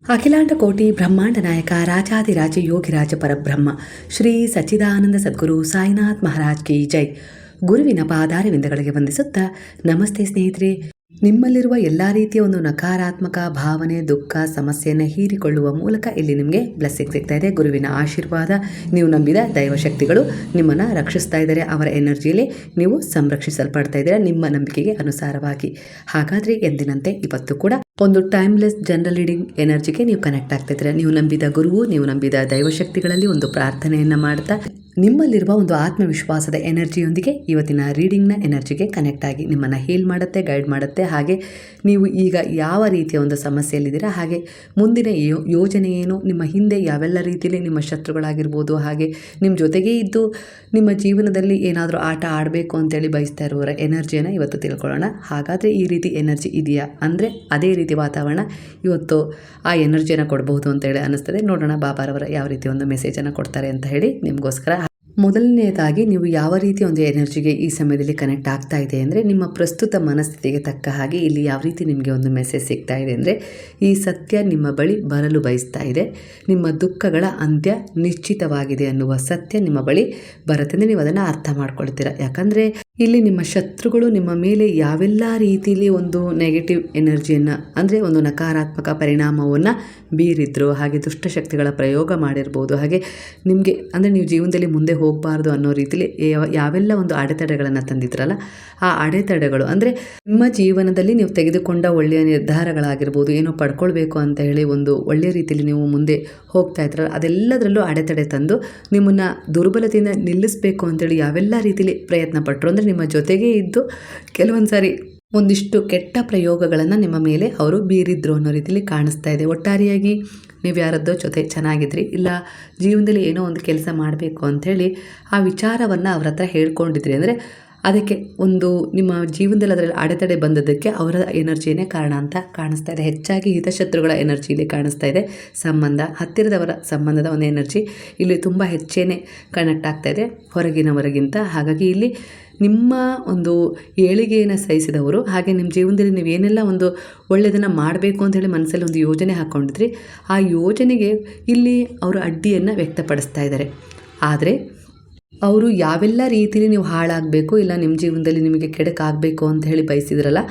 ಅಖಿಲಾಂಡ ಕೋಟಿ ಬ್ರಹ್ಮಾಂಡ ನಾಯಕ ರಾಜಾದಿರಾಜ ಯೋಗಿರಾಜ ಪರಬ್ರಹ್ಮ ಶ್ರೀ ಸಚ್ಚಿದಾನಂದ ಸದ್ಗುರು ಸಾಯಿನಾಥ್ ಮಹಾರಾಜ್ ಕಿ ಜೈ. ಗುರುವಿನ ಪಾದಾರವಿಂದಗಳಿಗೆ ವಂದಿಸುತ್ತಾ ನಮಸ್ತೆ ಸ್ನೇಹಿತರೆ. ನಿಮ್ಮಲ್ಲಿರುವ ಎಲ್ಲ ರೀತಿಯ ಒಂದು ನಕಾರಾತ್ಮಕ ಭಾವನೆ, ದುಃಖ, ಸಮಸ್ಯೆಯನ್ನು ಹೀರಿಕೊಳ್ಳುವ ಮೂಲಕ ಇಲ್ಲಿ ನಿಮಗೆ ಬ್ಲೆಸ್ಸಿಂಗ್ ಸಿಗ್ತಾ ಇದೆ. ಗುರುವಿನ ಆಶೀರ್ವಾದ, ನೀವು ನಂಬಿದ ದೈವಶಕ್ತಿಗಳು ನಿಮ್ಮನ್ನು ರಕ್ಷಿಸ್ತಾ ಇದ್ದಾರೆ. ಅವರ ಎನರ್ಜಿಯಲ್ಲಿ ನೀವು ಸಂರಕ್ಷಿಸಲ್ಪಡ್ತಾ ಇದ್ದೀರಾ ನಿಮ್ಮ ನಂಬಿಕೆಗೆ ಅನುಸಾರವಾಗಿ. ಹಾಗಾದರೆ ಎಂದಿನಂತೆ ಇವತ್ತು ಕೂಡ ಒಂದು ಟೈಮ್ಲೆಸ್ ಜನರಲ್ ರೀಡಿಂಗ್ ಎನರ್ಜಿಗೆ ನೀವು ಕನೆಕ್ಟ್ ಆಗ್ತಾ ಇದ್ದೀರಾ. ನೀವು ನಂಬಿದ ಗುರುವು, ನೀವು ನಂಬಿದ ದೈವಶಕ್ತಿಗಳಲ್ಲಿ ಒಂದು ಪ್ರಾರ್ಥನೆಯನ್ನು ಮಾಡ್ತಾ ನಿಮ್ಮಲ್ಲಿರುವ ಒಂದು ಆತ್ಮವಿಶ್ವಾಸದ ಎನರ್ಜಿಯೊಂದಿಗೆ ಇವತ್ತಿನ ರೀಡಿಂಗ್ನ ಎನರ್ಜಿಗೆ ಕನೆಕ್ಟ್ ಆಗಿ ನಿಮ್ಮನ್ನು ಹೀಲ್ ಮಾಡುತ್ತೆ, ಗೈಡ್ ಮಾಡುತ್ತೆ. ಹಾಗೆ ನೀವು ಈಗ ಯಾವ ರೀತಿಯ ಒಂದು ಸಮಸ್ಯೆಯಲ್ಲಿದ್ದೀರಾ, ಹಾಗೆ ಮುಂದಿನ ಯೋಜನೆ ಏನು, ನಿಮ್ಮ ಹಿಂದೆ ಯಾವೆಲ್ಲ ರೀತಿಯಲ್ಲಿ ನಿಮ್ಮ ಶತ್ರುಗಳಾಗಿರ್ಬೋದು, ಹಾಗೆ ನಿಮ್ಮ ಜೊತೆಗೇ ಇದ್ದು ನಿಮ್ಮ ಜೀವನದಲ್ಲಿ ಏನಾದರೂ ಆಟ ಆಡಬೇಕು ಅಂತೇಳಿ ಬಯಸ್ತಾ ಇರುವವರ ಎನರ್ಜಿಯನ್ನು ಇವತ್ತು ತಿಳ್ಕೊಳ್ಳೋಣ. ಹಾಗಾದರೆ ಈ ರೀತಿ ಎನರ್ಜಿ ಇದೆಯಾ ಅಂದರೆ ಅದೇ ರೀತಿ ವಾತಾವರಣ ಇವತ್ತು ಆ ಎನರ್ಜಿಯನ್ನು ಕೊಡಬಹುದು ಅಂತೇಳಿ ಅನ್ನಿಸ್ತದೆ. ನೋಡೋಣ ಬಾಬಾರವರ ಯಾವ ರೀತಿ ಒಂದು ಮೆಸೇಜನ್ನು ಕೊಡ್ತಾರೆ ಅಂತ ಹೇಳಿ ನಿಮಗೋಸ್ಕರ. ಮೊದಲನೇದಾಗಿ ನೀವು ಯಾವ ರೀತಿ ಒಂದು ಎನರ್ಜಿಗೆ ಈ ಸಮಯದಲ್ಲಿ ಕನೆಕ್ಟ್ ಆಗ್ತಾ ಇದೆ ಅಂದರೆ, ನಿಮ್ಮ ಪ್ರಸ್ತುತ ಮನಸ್ಥಿತಿಗೆ ತಕ್ಕ ಹಾಗೆ ಇಲ್ಲಿ ಯಾವ ರೀತಿ ನಿಮಗೆ ಒಂದು ಮೆಸೇಜ್ ಸಿಗ್ತಾ ಇದೆ ಅಂದರೆ, ಈ ಸತ್ಯ ನಿಮ್ಮ ಬಳಿ ಬರಲು ಬಯಸ್ತಾ ಇದೆ. ನಿಮ್ಮ ದುಃಖಗಳ ಅಂತ್ಯ ನಿಶ್ಚಿತವಾಗಿದೆ ಅನ್ನುವ ಸತ್ಯ ನಿಮ್ಮ ಬಳಿ ಬರುತ್ತೆ ಅಂದರೆ ನೀವು ಅದನ್ನು ಅರ್ಥ ಮಾಡ್ಕೊಳ್ತೀರಾ. ಯಾಕಂದರೆ ಇಲ್ಲಿ ನಿಮ್ಮ ಶತ್ರುಗಳು ನಿಮ್ಮ ಮೇಲೆ ಯಾವೆಲ್ಲ ರೀತಿಯಲ್ಲಿ ಒಂದು ನೆಗೆಟಿವ್ ಎನರ್ಜಿಯನ್ನು ಅಂದರೆ ಒಂದು ನಕಾರಾತ್ಮಕ ಪರಿಣಾಮವನ್ನು ಬೀರಿದ್ರು, ಹಾಗೆ ದುಷ್ಟಶಕ್ತಿಗಳ ಪ್ರಯೋಗ ಮಾಡಿರ್ಬೋದು, ಹಾಗೆ ನಿಮಗೆ ಅಂದರೆ ನೀವು ಜೀವನದಲ್ಲಿ ಮುಂದೆ ಹೋಗಬಾರ್ದು ಅನ್ನೋ ರೀತಿಯಲ್ಲಿ ಯಾವೆಲ್ಲ ಒಂದು ಅಡೆತಡೆಗಳನ್ನು ತಂದಿದ್ರಲ್ಲ, ಆ ಅಡೆತಡೆಗಳು ಅಂದರೆ ನಿಮ್ಮ ಜೀವನದಲ್ಲಿ ನೀವು ತೆಗೆದುಕೊಂಡ ಒಳ್ಳೆಯ ನಿರ್ಧಾರಗಳಾಗಿರ್ಬೋದು, ಏನೋ ಪಡ್ಕೊಳ್ಬೇಕು ಅಂತ ಹೇಳಿ ಒಂದು ಒಳ್ಳೆಯ ರೀತಿಯಲ್ಲಿ ನೀವು ಮುಂದೆ ಹೋಗ್ತಾ ಇದ್ರಲ್ಲ, ಅದೆಲ್ಲದರಲ್ಲೂ ಅಡೆತಡೆ ತಂದು ನಿಮ್ಮನ್ನು ದುರ್ಬಲತೆಯಿಂದ ನಿಲ್ಲಿಸಬೇಕು ಅಂತೇಳಿ ಯಾವೆಲ್ಲ ರೀತಿಯಲ್ಲಿ ಪ್ರಯತ್ನ ಪಟ್ಟರು ಅಂದರೆ ನಿಮ್ಮ ಜೊತೆಗೇ ಇದ್ದು ಕೆಲವೊಂದು ಸಾರಿ ಒಂದಿಷ್ಟು ಕೆಟ್ಟ ಪ್ರಯೋಗಗಳನ್ನು ನಿಮ್ಮ ಮೇಲೆ ಅವರು ಬೀರಿದ್ರು ಅನ್ನೋ ರೀತಿಯಲ್ಲಿ ಕಾಣಿಸ್ತಾ ಇದೆ. ಒಟ್ಟಾರೆಯಾಗಿ ನೀವು ಯಾರದ್ದೋ ಜೊತೆ ಚೆನ್ನಾಗಿದ್ರಿ, ಇಲ್ಲ ಜೀವನದಲ್ಲಿ ಏನೋ ಒಂದು ಕೆಲಸ ಮಾಡಬೇಕು ಅಂಥೇಳಿ ಆ ವಿಚಾರವನ್ನು ಅವ್ರ ಹತ್ರ ಹೇಳ್ಕೊಂಡಿದ್ರಿ ಅಂದರೆ ಅದಕ್ಕೆ ಒಂದು ನಿಮ್ಮ ಜೀವನದಲ್ಲಿ ಅದರಲ್ಲಿ ಅಡೆತಡೆ ಬಂದದ್ದಕ್ಕೆ ಅವರ ಎನರ್ಜಿಯೇ ಕಾರಣ ಅಂತ ಕಾಣಿಸ್ತಾ ಇದೆ. ಹೆಚ್ಚಾಗಿ ಹಿತಶತ್ರುಗಳ ಎನರ್ಜಿ ಇಲ್ಲಿ ಕಾಣಿಸ್ತಾ ಇದೆ. ಸಂಬಂಧ, ಹತ್ತಿರದವರ ಸಂಬಂಧದ ಒಂದು ಎನರ್ಜಿ ಇಲ್ಲಿ ತುಂಬ ಹೆಚ್ಚೇನೆ ಕನೆಕ್ಟ್ ಆಗ್ತಾ ಇದೆ ಹೊರಗಿನವರಿಗಿಂತ. ಹಾಗಾಗಿ ಇಲ್ಲಿ ನಿಮ್ಮ ಒಂದು ಏಳಿಗೆಯನ್ನು ಸಹಿಸಿದವರು, ಹಾಗೆ ನಿಮ್ಮ ಜೀವನದಲ್ಲಿ ನೀವು ಏನೆಲ್ಲ ಒಂದು ಒಳ್ಳೆಯದನ್ನು ಮಾಡಬೇಕು ಅಂಥೇಳಿ ಮನಸ್ಸಲ್ಲಿ ಒಂದು ಯೋಜನೆ ಹಾಕ್ಕೊಂಡಿದ್ರಿ, ಆ ಯೋಜನೆಗೆ ಇಲ್ಲಿ ಅವರು ಅಡ್ಡಿಯನ್ನು ವ್ಯಕ್ತಪಡಿಸ್ತಾ ಇದ್ದಾರೆ. ಆದರೆ ಅವರು ಯಾವೆಲ್ಲ ರೀತಿಯಲ್ಲಿ ನೀವು ಹಾಳಾಗಬೇಕು, ಇಲ್ಲ ನಿಮ್ಮ ಜೀವನದಲ್ಲಿ ನಿಮಗೆ ಕೆಡಕಾಗಬೇಕು ಅಂತ ಹೇಳಿ ಬಯಸಿದ್ರಲ್ಲ,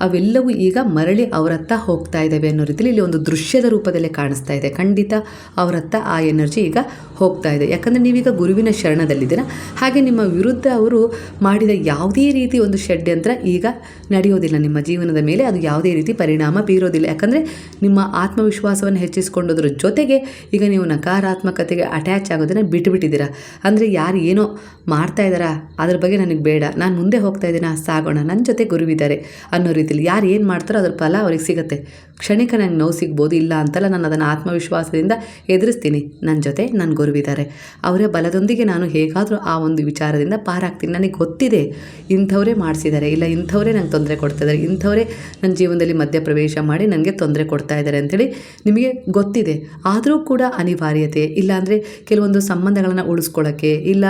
ಅವೆಲ್ಲವೂ ಈಗ ಮರಳಿ ಅವರತ್ತ ಹೋಗ್ತಾ ಇದ್ದಾವೆ ಅನ್ನೋ ರೀತಿಯಲ್ಲಿ ಇಲ್ಲಿ ಒಂದು ದೃಶ್ಯದ ರೂಪದಲ್ಲೇ ಕಾಣಿಸ್ತಾ ಇದೆ. ಖಂಡಿತ ಅವರತ್ತ ಆ ಎನರ್ಜಿ ಈಗ ಹೋಗ್ತಾ ಇದೆ. ಯಾಕಂದರೆ ನೀವೀಗ ಗುರುವಿನ ಶರಣದಲ್ಲಿದ್ದೀರಾ. ಹಾಗೆ ನಿಮ್ಮ ವಿರುದ್ಧ ಅವರು ಮಾಡಿದ ಯಾವುದೇ ರೀತಿ ಒಂದು ಷಡ್ಯಂತ್ರ ಈಗ ನಡೆಯೋದಿಲ್ಲ ನಿಮ್ಮ ಜೀವನದ ಮೇಲೆ, ಅದು ಯಾವುದೇ ರೀತಿ ಪರಿಣಾಮ ಬೀರೋದಿಲ್ಲ. ಯಾಕಂದರೆ ನಿಮ್ಮ ಆತ್ಮವಿಶ್ವಾಸವನ್ನು ಹೆಚ್ಚಿಸಿಕೊಂಡೋದ್ರ ಜೊತೆಗೆ ಈಗ ನೀವು ನಕಾರಾತ್ಮಕತೆಗೆ ಅಟ್ಯಾಚ್ ಆಗೋದನ್ನು ಬಿಟ್ಟುಬಿಟ್ಟಿದ್ದೀರಾ. ಅಂದರೆ ಯಾರು ಏನೋ ಮಾಡ್ತಾ ಇದ್ದಾರಾ ಅದ್ರ ಬಗ್ಗೆ ನನಗೆ ಬೇಡ, ನಾನು ಮುಂದೆ ಹೋಗ್ತಾ ಇದ್ದೀನ, ಸಾಗೋಣ, ನನ್ನ ಜೊತೆ ಗುರುವಿದ್ದಾರೆ ಅನ್ನೋ ರೀತಿಯಲ್ಲಿ ಯಾರು ಏನು ಮಾಡ್ತಾರೋ ಅದ್ರ ಫಲ ಅವ್ರಿಗೆ ಸಿಗುತ್ತೆ. ಕ್ಷಣಿಕ ನಂಗೆ ನೋವು ಸಿಗ್ಬೋದು, ಇಲ್ಲ ಅಂತಲ್ಲ, ನಾನು ಅದನ್ನು ಆತ್ಮವಿಶ್ವಾಸದಿಂದ ಎದುರಿಸ್ತೀನಿ. ನನ್ನ ಜೊತೆ ನನ್ನ ಗುರುವಿದ್ದಾರೆ, ಅವರ ಬಲದೊಂದಿಗೆ ನಾನು ಹೇಗಾದರೂ ಆ ಒಂದು ವಿಚಾರದಿಂದ ಪಾರಾಗ್ತೀನಿ. ನನಗೆ ಗೊತ್ತಿದೆ ಇಂಥವರೇ ಮಾಡಿಸಿದ್ದಾರೆ, ಇಲ್ಲ ಇಂಥವರೇ ನಂಗೆ ತೊಂದರೆ ಕೊಡ್ತಾಯಿದ್ದಾರೆ, ಇಂಥವರೇ ನನ್ನ ಜೀವನದಲ್ಲಿ ಮಧ್ಯಪ್ರವೇಶ ಮಾಡಿ ನನಗೆ ತೊಂದರೆ ಕೊಡ್ತಾ ಇದ್ದಾರೆ ಅಂಥೇಳಿ ನಿಮಗೆ ಗೊತ್ತಿದೆ. ಆದರೂ ಕೂಡ ಅನಿವಾರ್ಯತೆ, ಇಲ್ಲಾಂದರೆ ಕೆಲವೊಂದು ಸಂಬಂಧಗಳನ್ನು ಉಳಿಸ್ಕೊಳ್ಳೋಕ್ಕೆ, ಇಲ್ಲ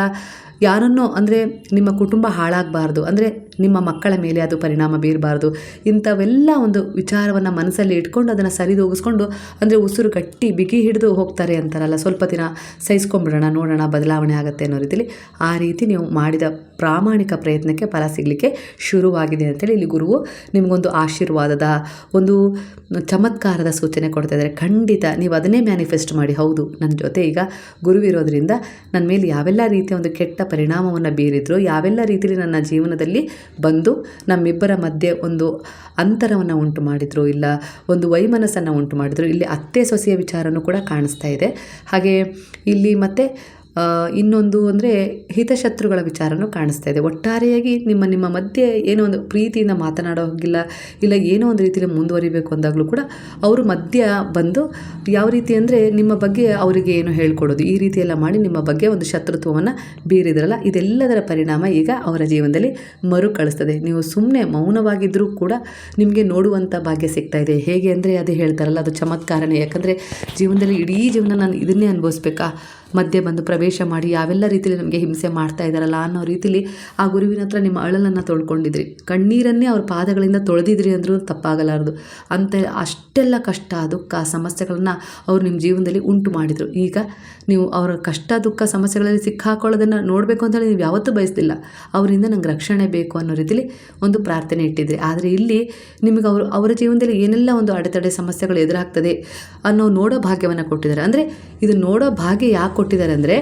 ಯಾರನ್ನೋ ಅಂದರೆ ನಿಮ್ಮ ಕುಟುಂಬ ಹಾಳಾಗಬಾರ್ದು, ಅಂದರೆ ನಿಮ್ಮ ಮಕ್ಕಳ ಮೇಲೆ ಅದು ಪರಿಣಾಮ ಬೀರಬಾರ್ದು, ಇಂಥವೆಲ್ಲ ಒಂದು ವಿಚಾರವನ್ನು ಮನಸ್ಸಲ್ಲಿ ಇಟ್ಕೊಂಡು ಅದನ್ನು ಸರಿದೂಗಿಸ್ಕೊಂಡು ಅಂದರೆ ಉಸಿರು ಗಟ್ಟಿ ಬಿಗಿ ಹಿಡಿದು ಹೋಗ್ತಾರೆ ಅಂತಾರಲ್ಲ, ಸ್ವಲ್ಪ ದಿನ ಸಹಿಸ್ಕೊಂಡ್ಬಿಡೋಣ, ನೋಡೋಣ ಬದಲಾವಣೆ ಆಗುತ್ತೆ ಅನ್ನೋ ರೀತಿಯಲ್ಲಿ ಆ ರೀತಿ ನೀವು ಮಾಡಿದ ಪ್ರಾಮಾಣಿಕ ಪ್ರಯತ್ನಕ್ಕೆ ಫಲ ಸಿಗಲಿಕ್ಕೆ ಶುರುವಾಗಿದೆ ಅಂತೇಳಿ ಇಲ್ಲಿ ಗುರುವು ನಿಮಗೊಂದು ಆಶೀರ್ವಾದದ ಒಂದು ಚಮತ್ಕಾರದ ಸೂಚನೆ ಕೊಡ್ತಾ ಇದ್ದಾರೆ. ಖಂಡಿತ ನೀವು ಅದನ್ನೇ ಮ್ಯಾನಿಫೆಸ್ಟ್ ಮಾಡಿ. ಹೌದು, ನನ್ನ ಜೊತೆ ಈಗ ಗುರುವಿರೋದ್ರಿಂದ ನನ್ನ ಮೇಲೆ ಯಾವೆಲ್ಲ ರೀತಿಯ ಒಂದು ಕೆಟ್ಟ ಪರಿಣಾಮವನ್ನು ಬೀರಿದ್ರು, ಯಾವೆಲ್ಲ ರೀತಿಯಲ್ಲಿ ನನ್ನ ಜೀವನದಲ್ಲಿ ಬಂದು ನಮ್ಮಿಬ್ಬರ ಮಧ್ಯೆ ಒಂದು ಅಂತರವನ್ನು ಉಂಟು ಮಾಡಿದರು, ಇಲ್ಲ ಒಂದು ವೈಮನಸ್ಸನ್ನು ಉಂಟು ಮಾಡಿದರು. ಇಲ್ಲಿ ಅತ್ತೆ ಸೊಸೆಯ ವಿಚಾರನೂ ಕೂಡ ಕಾಣಿಸ್ತಾ ಇದೆ. ಹಾಗೆ ಇಲ್ಲಿ ಮತ್ತೆ ಇನ್ನೊಂದು ಅಂದರೆ ಹಿತಶತ್ರುಗಳ ವಿಚಾರನೂ ಕಾಣಿಸ್ತಾ ಇದೆ. ಒಟ್ಟಾರೆಯಾಗಿ ನಿಮ್ಮ ಮಧ್ಯೆ ಏನೋ ಒಂದು ಪ್ರೀತಿಯಿಂದ ಮಾತನಾಡೋ ಹೋಗಿಲ್ಲ, ಇಲ್ಲ ಏನೋ ಒಂದು ರೀತಿಯಲ್ಲಿ ಮುಂದುವರಿಬೇಕು ಅಂದಾಗಲೂ ಕೂಡ ಅವರು ಮಧ್ಯ ಬಂದು ಯಾವ ರೀತಿ ಅಂದರೆ ನಿಮ್ಮ ಬಗ್ಗೆ ಅವರಿಗೆ ಏನು ಹೇಳ್ಕೊಡೋದು, ಈ ರೀತಿಯೆಲ್ಲ ಮಾಡಿ ನಿಮ್ಮ ಬಗ್ಗೆ ಒಂದು ಶತ್ರುತ್ವವನ್ನು ಬೀರಿದ್ರಲ್ಲ, ಇದೆಲ್ಲದರ ಪರಿಣಾಮ ಈಗ ಅವರ ಜೀವನದಲ್ಲಿ ಮರುಕಳಿಸ್ತದೆ. ನೀವು ಸುಮ್ಮನೆ ಮೌನವಾಗಿದ್ದರೂ ಕೂಡ ನಿಮಗೆ ನೋಡುವಂಥ ಭಾಗ್ಯ ಸಿಗ್ತಾ ಇದೆ. ಹೇಗೆ ಅಂದರೆ ಅದು ಹೇಳ್ತಾರಲ್ಲ, ಅದು ಚಮತ್ಕಾರನೇ. ಯಾಕಂದರೆ ಜೀವನದಲ್ಲಿ ಇಡೀ ಜೀವನ ನಾನು ಇದನ್ನೇ ಅನುಭವಿಸ್ಬೇಕಾ, ಮಧ್ಯೆ ಬಂದು ಪ್ರವೇಶ ಮಾಡಿ ಯಾವೆಲ್ಲ ರೀತಿಯಲ್ಲಿ ನಮಗೆ ಹಿಂಸೆ ಮಾಡ್ತಾ ಇದ್ದಾರಲ್ಲ ಅನ್ನೋ ರೀತಿಲಿ ಆ ಗುರುವಿನ ಹತ್ರ ನಿಮ್ಮ ಅಳಲನ್ನು ತೊಳ್ಕೊಂಡಿದ್ರಿ, ಕಣ್ಣೀರನ್ನೇ ಅವ್ರ ಪಾದಗಳಿಂದ ತೊಳೆದಿದ್ರಿ ಅಂದರೂ ತಪ್ಪಾಗಲಾರದು. ಅಂತ ಅಷ್ಟೆಲ್ಲ ಕಷ್ಟ ದುಃಖ ಸಮಸ್ಯೆಗಳನ್ನು ಅವ್ರು ನಿಮ್ಮ ಜೀವನದಲ್ಲಿ ಉಂಟು ಮಾಡಿದರು. ಈಗ ನೀವು ಅವರ ಕಷ್ಟ ದುಃಖ ಸಮಸ್ಯೆಗಳಲ್ಲಿ ಸಿಕ್ಕಾಕೊಳ್ಳೋದನ್ನು ನೋಡಬೇಕು ಅಂತೇಳಿ ನೀವು ಯಾವತ್ತೂ ಬಯಸ್ತಿಲ್ಲ. ಅವರಿಂದ ನಂಗೆ ರಕ್ಷಣೆ ಬೇಕು ಅನ್ನೋ ರೀತಿಲಿ ಒಂದು ಪ್ರಾರ್ಥನೆ ಇಟ್ಟಿದ್ರಿ. ಆದರೆ ಇಲ್ಲಿ ನಿಮಗೆ ಅವರ ಜೀವನದಲ್ಲಿ ಏನೆಲ್ಲ ಒಂದು ಅಡೆತಡೆ ಸಮಸ್ಯೆಗಳು ಎದುರಾಗ್ತದೆ ಅನ್ನೋ ನೋಡೋ ಭಾಗ್ಯವನ್ನು ಕೊಟ್ಟಿದ್ದಾರೆ. ಅಂದರೆ ಇದು ನೋಡೋ ಭಾಗ್ಯ ಯಾಕೆ ಕೊಟ್ಟಿದ್ದಾರೆ ಅಂದರೆ,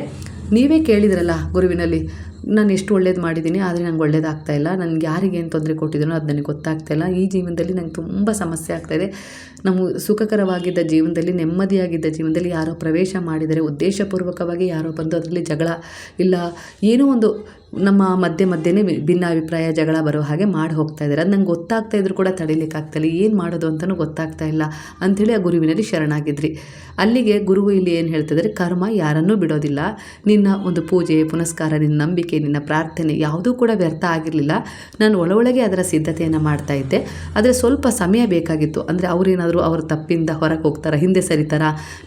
ನೀವೇ ಕೇಳಿದ್ರಲ್ಲ ಗುರುವಿನಲ್ಲಿ, ನಾನು ಎಷ್ಟು ಒಳ್ಳೇದು ಮಾಡಿದ್ದೀನಿ ಆದರೆ ನಂಗೆ ಒಳ್ಳೇದಾಗ್ತಾ ಇಲ್ಲ, ನನಗೆ ಯಾರಿಗೆ ಏನು ತೊಂದರೆ ಕೊಟ್ಟಿದ್ದೀನೋ ಅದು ನನಗೆ ಗೊತ್ತಾಗ್ತಾ ಇಲ್ಲ, ಈ ಜೀವನದಲ್ಲಿ ನಂಗೆ ತುಂಬ ಸಮಸ್ಯೆ ಆಗ್ತಾಯಿದೆ, ನಾವು ಸುಖಕರವಾಗಿದ್ದ ಜೀವನದಲ್ಲಿ ನೆಮ್ಮದಿಯಾಗಿದ್ದ ಜೀವನದಲ್ಲಿ ಯಾರೋ ಪ್ರವೇಶ ಮಾಡಿದರೆ, ಉದ್ದೇಶಪೂರ್ವಕವಾಗಿ ಯಾರೋ ಬಂದು ಅದರಲ್ಲಿ ಜಗಳ ಇಲ್ಲ ಏನೋ ಒಂದು ನಮ್ಮ ಮಧ್ಯೆ ಭಿನ್ನಾಭಿಪ್ರಾಯ ಜಗಳ ಬರೋ ಹಾಗೆ ಮಾಡಿ ಹೋಗ್ತಾ ಇದ್ದಾರೆ. ಅದು ನಂಗೆ ಗೊತ್ತಾಗ್ತಾ ಇದ್ರು ಕೂಡ ತಡೀಲಿಕ್ಕಾಗ್ತಾಯಿಲ್ಲ, ಏನು ಮಾಡೋದು ಅಂತಲೂ ಗೊತ್ತಾಗ್ತಾ ಇಲ್ಲ ಅಂಥೇಳಿ ಆ ಗುರುವಿನಲ್ಲಿ ಶರಣಾಗಿದ್ರಿ. ಅಲ್ಲಿಗೆ ಗುರುವು ಇಲ್ಲಿ ಏನು ಹೇಳ್ತಿದ್ದಾರೆ, ಕರ್ಮ ಯಾರನ್ನೂ ಬಿಡೋದಿಲ್ಲ. ನಿನ್ನ ಒಂದು ಪೂಜೆ ಪುನಸ್ಕಾರ, ನಿನ್ನ ನಂಬಿಕೆ, ನಿನ್ನ ಪ್ರಾರ್ಥನೆ ಯಾವುದೂ ಕೂಡ ವ್ಯರ್ಥ ಆಗಿರಲಿಲ್ಲ. ನಾನು ಒಳಗೆ ಅದರ ಸಿದ್ಧತೆಯನ್ನು ಮಾಡ್ತಾ ಇದ್ದೆ. ಆದರೆ ಸ್ವಲ್ಪ ಸಮಯ ಬೇಕಾಗಿತ್ತು. ಅಂದರೆ ಅವರೇನಾದರೂ ಅವ್ರ ತಪ್ಪಿಂದ ಹೊರಗೆ ಹೋಗ್ತಾರ, ಹಿಂದೆ ಸರಿತಾರ,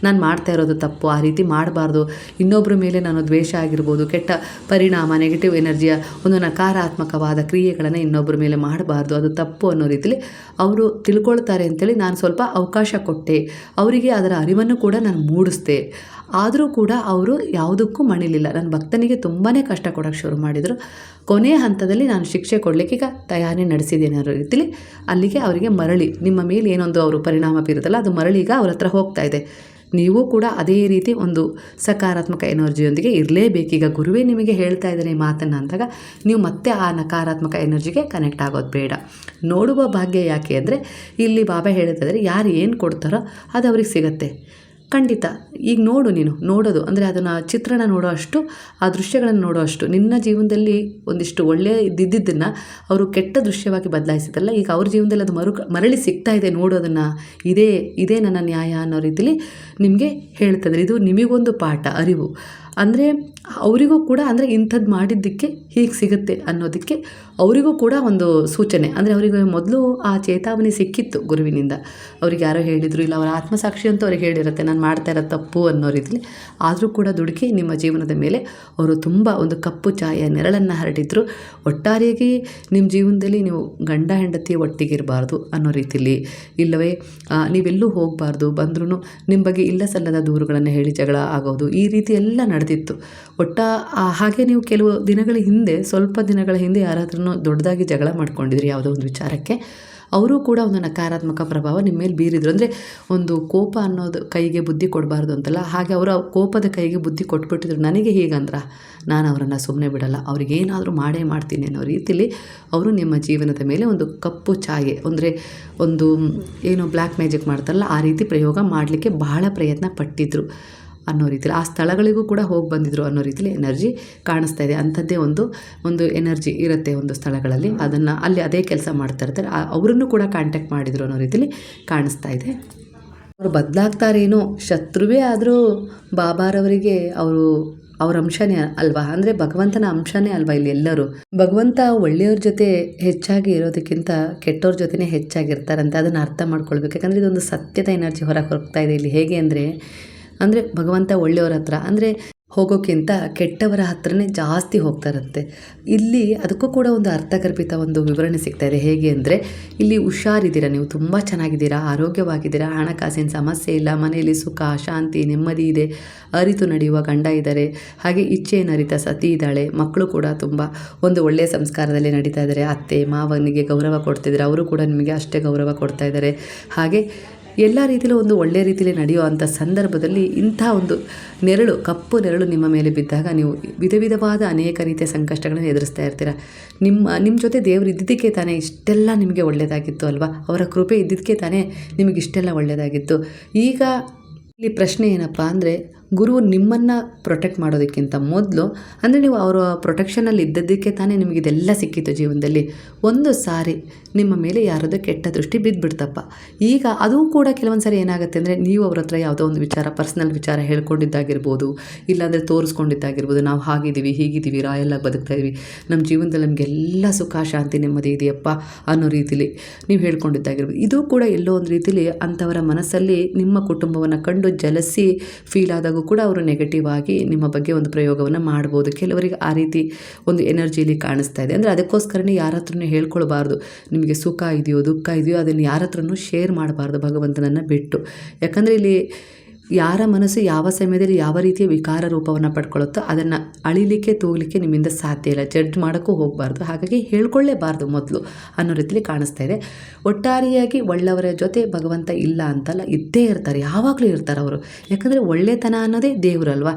ನಾನು ಮಾಡ್ತಾ ಇರೋದು ತಪ್ಪು, ಆ ರೀತಿ ಮಾಡಬಾರ್ದು, ಇನ್ನೊಬ್ಬರ ಮೇಲೆ ನಾನು ದ್ವೇಷ ಆಗಿರ್ಬೋದು, ಕೆಟ್ಟ ಪರಿಣಾಮ, ನೆಗೆಟಿವ್ ಎನರ್ಜಿಯ ಒಂದು ನಕಾರಾತ್ಮಕವಾದ ಕ್ರಿಯೆಗಳನ್ನು ಇನ್ನೊಬ್ಬರ ಮೇಲೆ ಮಾಡಬಾರ್ದು, ಅದು ತಪ್ಪು ಅನ್ನೋ ರೀತಿಲಿ ಅವರು ತಿಳ್ಕೊಳ್ತಾರೆ ಅಂತೇಳಿ ನಾನು ಸ್ವಲ್ಪ ಅವಕಾಶ ಕೊಟ್ಟೆ. ಅವರಿಗೆ ಅದರ ಅರಿವನ್ನು ಕೂಡ ನಾನು ಮೂಡಿಸ್ದೆ. ಆದರೂ ಕೂಡ ಅವರು ಯಾವುದಕ್ಕೂ ಮಣಿಲಿಲ್ಲ. ನನ್ನ ಭಕ್ತನಿಗೆ ತುಂಬಾ ಕಷ್ಟ ಕೊಡೋಕ್ಕೆ ಶುರು ಮಾಡಿದರು. ಕೊನೆಯ ಹಂತದಲ್ಲಿ ನಾನು ಶಿಕ್ಷೆ ಕೊಡಲಿಕ್ಕೆ ಈಗ ತಯಾರಿ ನಡೆಸಿದ್ದೇನೆ ಅನ್ನೋ ರೀತಿಲಿ ಅಲ್ಲಿಗೆ ಅವರಿಗೆ ಮರಳಿ ನಿಮ್ಮ ಮೇಲೆ ಏನೊಂದು ಅವರು ಪರಿಣಾಮ ಬೀರುತ್ತಲ್ಲ ಅದು ಮರಳಿ ಈಗ ಅವ್ರ ಹತ್ರ ಹೋಗ್ತಾ ಇದೆ. ನೀವು ಕೂಡ ಅದೇ ರೀತಿ ಒಂದು ಸಕಾರಾತ್ಮಕ ಎನರ್ಜಿಯೊಂದಿಗೆ ಇರಲೇಬೇಕೀಗ. ಗುರುವೇ ನಿಮಗೆ ಹೇಳ್ತಾ ಇದ್ದಾರೆ ಈ ಮಾತನ್ನು ಅಂದಾಗ ನೀವು ಮತ್ತೆ ಆ ನಕಾರಾತ್ಮಕ ಎನರ್ಜಿಗೆ ಕನೆಕ್ಟ್ ಆಗೋದು ಬೇಡ. ನೋಡುವ ಭಾಗ್ಯ ಯಾಕೆ ಅಂದರೆ, ಇಲ್ಲಿ ಬಾಬಾ ಹೇಳ್ತಿದ್ದಾರೆ ಯಾರು ಏನು ಕೊಡ್ತಾರೋ ಅದು ಅವ್ರಿಗೆ ಸಿಗುತ್ತೆ. ಖಂಡಿತ ಈಗ ನೋಡು, ನೀನು ನೋಡೋದು ಅಂದರೆ ಅದನ್ನು ಚಿತ್ರಣ ನೋಡೋ ಅಷ್ಟು, ಆ ದೃಶ್ಯಗಳನ್ನು ನೋಡೋ ಅಷ್ಟು ನಿನ್ನ ಜೀವನದಲ್ಲಿ ಒಂದಿಷ್ಟು ಒಳ್ಳೆಯದಿದ್ದನ್ನು ಅವರು ಕೆಟ್ಟ ದೃಶ್ಯವಾಗಿ ಬದಲಾಯಿಸಿದ್ರಲ್ಲ, ಈಗ ಅವ್ರ ಜೀವನದಲ್ಲಿ ಅದು ಮರಳಿ ಸಿಗ್ತಾ ಇದೆ. ನೋಡೋದನ್ನು ಇದೇ ನನ್ನ ನ್ಯಾಯ ಅನ್ನೋ ರೀತಿಲಿ ನಿಮಗೆ ಹೇಳ್ತದೆ. ಇದು ನಿಮಗೊಂದು ಪಾಠ, ಅರಿವು. ಅಂದರೆ ಅವರಿಗೂ ಕೂಡ ಅಂದರೆ ಇಂಥದ್ದು ಮಾಡಿದ್ದಕ್ಕೆ ಹೀಗೆ ಸಿಗುತ್ತೆ ಅನ್ನೋದಕ್ಕೆ ಅವರಿಗೂ ಕೂಡ ಒಂದು ಸೂಚನೆ. ಅಂದರೆ ಅವರಿಗೆ ಮೊದಲು ಆ ಚೇತಾವಣೆ ಸಿಕ್ಕಿತ್ತು ಗುರುವಿನಿಂದ. ಅವ್ರಿಗೆ ಯಾರೋ ಹೇಳಿದರು, ಇಲ್ಲ ಅವರ ಆತ್ಮಸಾಕ್ಷಿ ಅಂತ ಅವ್ರಿಗೆ ಹೇಳಿರುತ್ತೆ ನಾನು ಮಾಡ್ತಾ ಇರೋ ತಪ್ಪು ಅನ್ನೋ ರೀತಿಲಿ. ಆದರೂ ಕೂಡ ದುಡುಕಿ ನಿಮ್ಮ ಜೀವನದ ಮೇಲೆ ಅವರು ತುಂಬ ಒಂದು ಕಪ್ಪು ಛಾಯೆಯ ನೆರಳನ್ನು ಹರಡಿದ್ರು. ಒಟ್ಟಾರೆಯಾಗಿ ನಿಮ್ಮ ಜೀವನದಲ್ಲಿ ನೀವು ಗಂಡ ಹೆಂಡತಿ ಒಟ್ಟಿಗಿರಬಾರ್ದು ಅನ್ನೋ ರೀತಿಲಿ, ಇಲ್ಲವೇ ನೀವೆಲ್ಲೂ ಹೋಗಬಾರ್ದು, ಬಂದ್ರೂ ನಿಮ್ಮ ಬಗ್ಗೆ ಇಲ್ಲ ಸಲ್ಲದ ದೂರುಗಳನ್ನು ಹೇಳಿ ಜಗಳ ಆಗೋದು, ಈ ರೀತಿ ಎಲ್ಲ ನಡೆದಿತ್ತು. ಹಾಗೆ ನೀವು ಕೆಲವು ದಿನಗಳ ಹಿಂದೆ, ಸ್ವಲ್ಪ ದಿನಗಳ ಹಿಂದೆ ಯಾರ ಹತ್ರನೂ ದೊಡ್ಡದಾಗಿ ಜಗಳ ಮಾಡ್ಕೊಂಡಿದ್ರಿ ಯಾವುದೋ ಒಂದು ವಿಚಾರಕ್ಕೆ. ಅವರು ಕೂಡ ಒಂದು ನಕಾರಾತ್ಮಕ ಪ್ರಭಾವ ನಿಮ್ಮ ಮೇಲೆ ಬೀರಿದ್ರು. ಅಂದರೆ ಒಂದು ಕೋಪ ಅನ್ನೋದು ಕೈಗೆ ಬುದ್ಧಿ ಕೊಡಬಾರ್ದು ಅಂತಲ್ಲ, ಹಾಗೆ ಅವರ ಕೋಪದ ಕೈಗೆ ಬುದ್ಧಿ ಕೊಟ್ಬಿಟ್ಟಿದ್ರು. ನನಗೆ ಹೀಗಂದ್ರೆ ನಾನು ಅವರನ್ನು ಸುಮ್ಮನೆ ಬಿಡಲ್ಲ, ಅವ್ರಿಗೇನಾದರೂ ಮಾಡೇ ಮಾಡ್ತೀನಿ ಅನ್ನೋ ರೀತಿಲಿ ಅವರು ನಿಮ್ಮ ಜೀವನದ ಮೇಲೆ ಒಂದು ಕಪ್ಪು ಛಾಯೆ, ಅಂದರೆ ಒಂದು ಏನು ಬ್ಲ್ಯಾಕ್ ಮ್ಯಾಜಿಕ್ ಮಾಡ್ತಾರಲ್ಲ ಆ ರೀತಿ ಪ್ರಯೋಗ ಮಾಡಲಿಕ್ಕೆ ಬಹಳ ಪ್ರಯತ್ನ ಪಟ್ಟಿದ್ರು ಅನ್ನೋ ರೀತಿಲಿ. ಆ ಸ್ಥಳಗಳಿಗೂ ಕೂಡ ಹೋಗಿ ಬಂದಿದ್ರು ಅನ್ನೋ ರೀತಿಲಿ ಎನರ್ಜಿ ಕಾಣಿಸ್ತಾ ಇದೆ. ಅಂಥದ್ದೇ ಒಂದು ಎನರ್ಜಿ ಇರುತ್ತೆ ಒಂದು ಸ್ಥಳಗಳಲ್ಲಿ, ಅದನ್ನು ಅಲ್ಲಿ ಅದೇ ಕೆಲಸ ಮಾಡ್ತಾ ಇರ್ತಾರೆ. ಅವರನ್ನು ಕೂಡ ಕಾಂಟ್ಯಾಕ್ಟ್ ಮಾಡಿದರು ಅನ್ನೋ ರೀತಿಲಿ ಕಾಣಿಸ್ತಾ ಇದೆ. ಅವರು ಬದಲಾಗ್ತಾರೇನೋ, ಶತ್ರುವೇ ಆದರೂ ಬಾಬಾರವರಿಗೆ ಅವ್ರ ಅಂಶನೇ ಅಲ್ವಾ, ಅಂದರೆ ಭಗವಂತನ ಅಂಶನೇ ಅಲ್ವಾ ಇಲ್ಲಿ ಎಲ್ಲರೂ. ಭಗವಂತ ಒಳ್ಳೆಯವ್ರ ಜೊತೆ ಹೆಚ್ಚಾಗಿ ಇರೋದಕ್ಕಿಂತ ಕೆಟ್ಟವ್ರ ಜೊತೆನೇ ಹೆಚ್ಚಾಗಿರ್ತಾರಂತೆ. ಅದನ್ನು ಅರ್ಥ ಮಾಡ್ಕೊಳ್ಬೇಕು. ಯಾಕಂದರೆ ಇದೊಂದು ಸತ್ಯದ ಎನರ್ಜಿ ಹೊರಗೆ ಹೋಗ್ತಾ ಇದೆ ಇಲ್ಲಿ. ಹೇಗೆ ಅಂದರೆ ಭಗವಂತ ಒಳ್ಳೆಯವರ ಹತ್ರ ಅಂದರೆ ಹೋಗೋಕ್ಕಿಂತ ಕೆಟ್ಟವರ ಹತ್ರನೇ ಜಾಸ್ತಿ ಹೋಗ್ತಾರಂತೆ. ಇಲ್ಲಿ ಅದಕ್ಕೂ ಕೂಡ ಒಂದು ಅರ್ಥಗರ್ಭಿತ ಒಂದು ವಿವರಣೆ ಸಿಗ್ತಾ ಇದೆ. ಹೇಗೆ ಅಂದರೆ, ಇಲ್ಲಿ ಹುಷಾರಿದ್ದೀರಾ, ನೀವು ತುಂಬ ಚೆನ್ನಾಗಿದ್ದೀರಾ, ಆರೋಗ್ಯವಾಗಿದ್ದೀರಾ, ಹಣಕಾಸಿನ ಸಮಸ್ಯೆ ಇಲ್ಲ, ಮನೆಯಲ್ಲಿ ಸುಖ ಶಾಂತಿ ನೆಮ್ಮದಿ ಇದೆ, ಅರಿತು ನಡೆಯುವ ಗಂಡ ಇದ್ದಾರೆ, ಹಾಗೆ ಇಚ್ಛೆಯನ್ನು ಅರಿತ ಸತಿ ಇದ್ದಾಳೆ, ಮಕ್ಕಳು ಕೂಡ ತುಂಬ ಒಂದು ಒಳ್ಳೆಯ ಸಂಸ್ಕಾರದಲ್ಲಿ ನಡೀತಾ ಇದ್ದಾರೆ, ಅತ್ತೆ ಮಾವನಿಗೆ ಗೌರವ ಕೊಡ್ತಿದ್ದಾರೆ, ಅವರು ಕೂಡ ನಿಮಗೆ ಅಷ್ಟೇ ಗೌರವ ಕೊಡ್ತಾ ಇದ್ದಾರೆ. ಹಾಗೆ ಎಲ್ಲ ರೀತಿಯಲ್ಲೂ ಒಂದು ಒಳ್ಳೆಯ ರೀತಿಯಲ್ಲಿ ನಡೆಯುವಂಥ ಸಂದರ್ಭದಲ್ಲಿ ಇಂಥ ಒಂದು ನೆರಳು, ಕಪ್ಪು ನೆರಳು ನಿಮ್ಮ ಮೇಲೆ ಬಿದ್ದಾಗ ನೀವು ವಿಧವಾದ ಅನೇಕ ರೀತಿಯ ಸಂಕಷ್ಟಗಳನ್ನು ಎದುರಿಸ್ತಾ ಇರ್ತೀರ. ನಿಮ್ಮ ಜೊತೆ ದೇವರು ಇದ್ದಿದ್ದಕ್ಕೆ ತಾನೇ ಇಷ್ಟೆಲ್ಲ ನಿಮಗೆ ಒಳ್ಳೆಯದಾಗಿತ್ತು ಅಲ್ವಾ, ಅವರ ಕೃಪೆ ಇದ್ದಿದ್ದಕ್ಕೆ ತಾನೇ ನಿಮಗೆ ಇಷ್ಟೆಲ್ಲ ಒಳ್ಳೆಯದಾಗಿತ್ತು. ಈಗ ಇಲ್ಲಿ ಪ್ರಶ್ನೆ ಏನಪ್ಪ ಅಂದರೆ, ಗುರು ನಿಮ್ಮನ್ನು ಪ್ರೊಟೆಕ್ಟ್ ಮಾಡೋದಕ್ಕಿಂತ ಮೊದಲು, ಅಂದರೆ ನೀವು ಅವರ ಪ್ರೊಟೆಕ್ಷನಲ್ಲಿ ಇದ್ದದ್ದಕ್ಕೆ ತಾನೇ ನಿಮಗೆ ಇದೆಲ್ಲ ಸಿಕ್ಕಿತ್ತು ಜೀವನದಲ್ಲಿ. ಒಂದು ಸಾರಿ ನಿಮ್ಮ ಮೇಲೆ ಯಾರದ್ದು ಕೆಟ್ಟ ದೃಷ್ಟಿ ಬಿದ್ದುಬಿಡ್ತಪ್ಪ. ಈಗ ಅದು ಕೂಡ ಕೆಲವೊಂದು ಸಾರಿ ಏನಾಗುತ್ತೆ ಅಂದರೆ, ನೀವು ಅವ್ರ ಹತ್ರ ಯಾವುದೋ ಒಂದು ವಿಚಾರ, ಪರ್ಸ್ನಲ್ ವಿಚಾರ ಹೇಳ್ಕೊಂಡಿದ್ದಾಗಿರ್ಬೋದು, ಇಲ್ಲಾಂದರೆ ತೋರಿಸ್ಕೊಂಡಿದ್ದಾಗಿರ್ಬೋದು, ನಾವು ಹಾಗಿದ್ದೀವಿ ಹೀಗಿದ್ದೀವಿ ರಾಯಲ್ಲಾಗಿ ಬದುಕ್ತಾ ಇದ್ದೀವಿ, ನಮ್ಮ ಜೀವನದಲ್ಲಿ ನಮಗೆಲ್ಲ ಸುಖ ಶಾಂತಿ ನೆಮ್ಮದಿ ಇದೆಯಪ್ಪ ಅನ್ನೋ ರೀತಿಲಿ ನೀವು ಹೇಳ್ಕೊಂಡಿದ್ದಾಗಿರ್ಬೋದು. ಇದು ಕೂಡ ಎಲ್ಲೋ ಒಂದು ರೀತಿಲಿ ಅಂಥವರ ಮನಸ್ಸಲ್ಲಿ ನಿಮ್ಮ ಕುಟುಂಬವನ್ನು ಕಂಡು ಜಲಸಿ ಫೀಲ್ ಆದಾಗೂ ಕೂಡ ಅವರು ನೆಗೆಟಿವ್ ಆಗಿ ನಿಮ್ಮ ಬಗ್ಗೆ ಒಂದು ಪ್ರಯೋಗವನ್ನು ಮಾಡ್ಬೋದು. ಕೆಲವರಿಗೆ ಆ ರೀತಿ ಒಂದು ಎನರ್ಜಿಲಿ ಕಾಣಿಸ್ತಾ ಇದೆ. ಅಂದರೆ ಅದಕ್ಕೋಸ್ಕರನೇ ಯಾರ ಹತ್ರನೂ ಹೇಳ್ಕೊಳ್ಬಾರ್ದು. ನಿಮಗೆ ಸುಖ ಇದೆಯೋ ದುಃಖ ಇದೆಯೋ ಅದನ್ನು ಯಾರ ಹತ್ರನೂ ಶೇರ್ ಮಾಡಬಾರ್ದು ಭಗವಂತನನ್ನು ಬಿಟ್ಟು. ಯಾಕಂದರೆ ಇಲ್ಲಿ ಯಾರ ಮನಸ್ಸು ಯಾವ ಸಮಯದಲ್ಲಿ ಯಾವ ರೀತಿಯ ವಿಕಾರ ರೂಪವನ್ನು ಪಡ್ಕೊಳ್ಳುತ್ತೋ ಅದನ್ನು ಅಳಿಲಿಕ್ಕೆ ತೂಗಲಿಕ್ಕೆ ನಿಮ್ಮಿಂದ ಸಾಧ್ಯ ಇಲ್ಲ. ಜಡ್ಜ್ ಮಾಡೋಕ್ಕೂ ಹೋಗಬಾರ್ದು. ಹಾಗಾಗಿ ಹೇಳ್ಕೊಳ್ಳೇಬಾರ್ದು ಮೊದಲು ಅನ್ನೋ ರೀತಿಲಿ ಕಾಣಿಸ್ತಾ ಇದೆ. ಒಟ್ಟಾರೆಯಾಗಿ ಒಳ್ಳೆಯವರ ಜೊತೆ ಭಗವಂತ ಇಲ್ಲ ಅಂತಲ್ಲ, ಇದ್ದೇ ಇರ್ತಾರೆ, ಯಾವಾಗಲೂ ಇರ್ತಾರೆ ಅವರು. ಯಾಕಂದರೆ ಒಳ್ಳೆತನ ಅನ್ನೋದೇ ದೇವರಲ್ವ.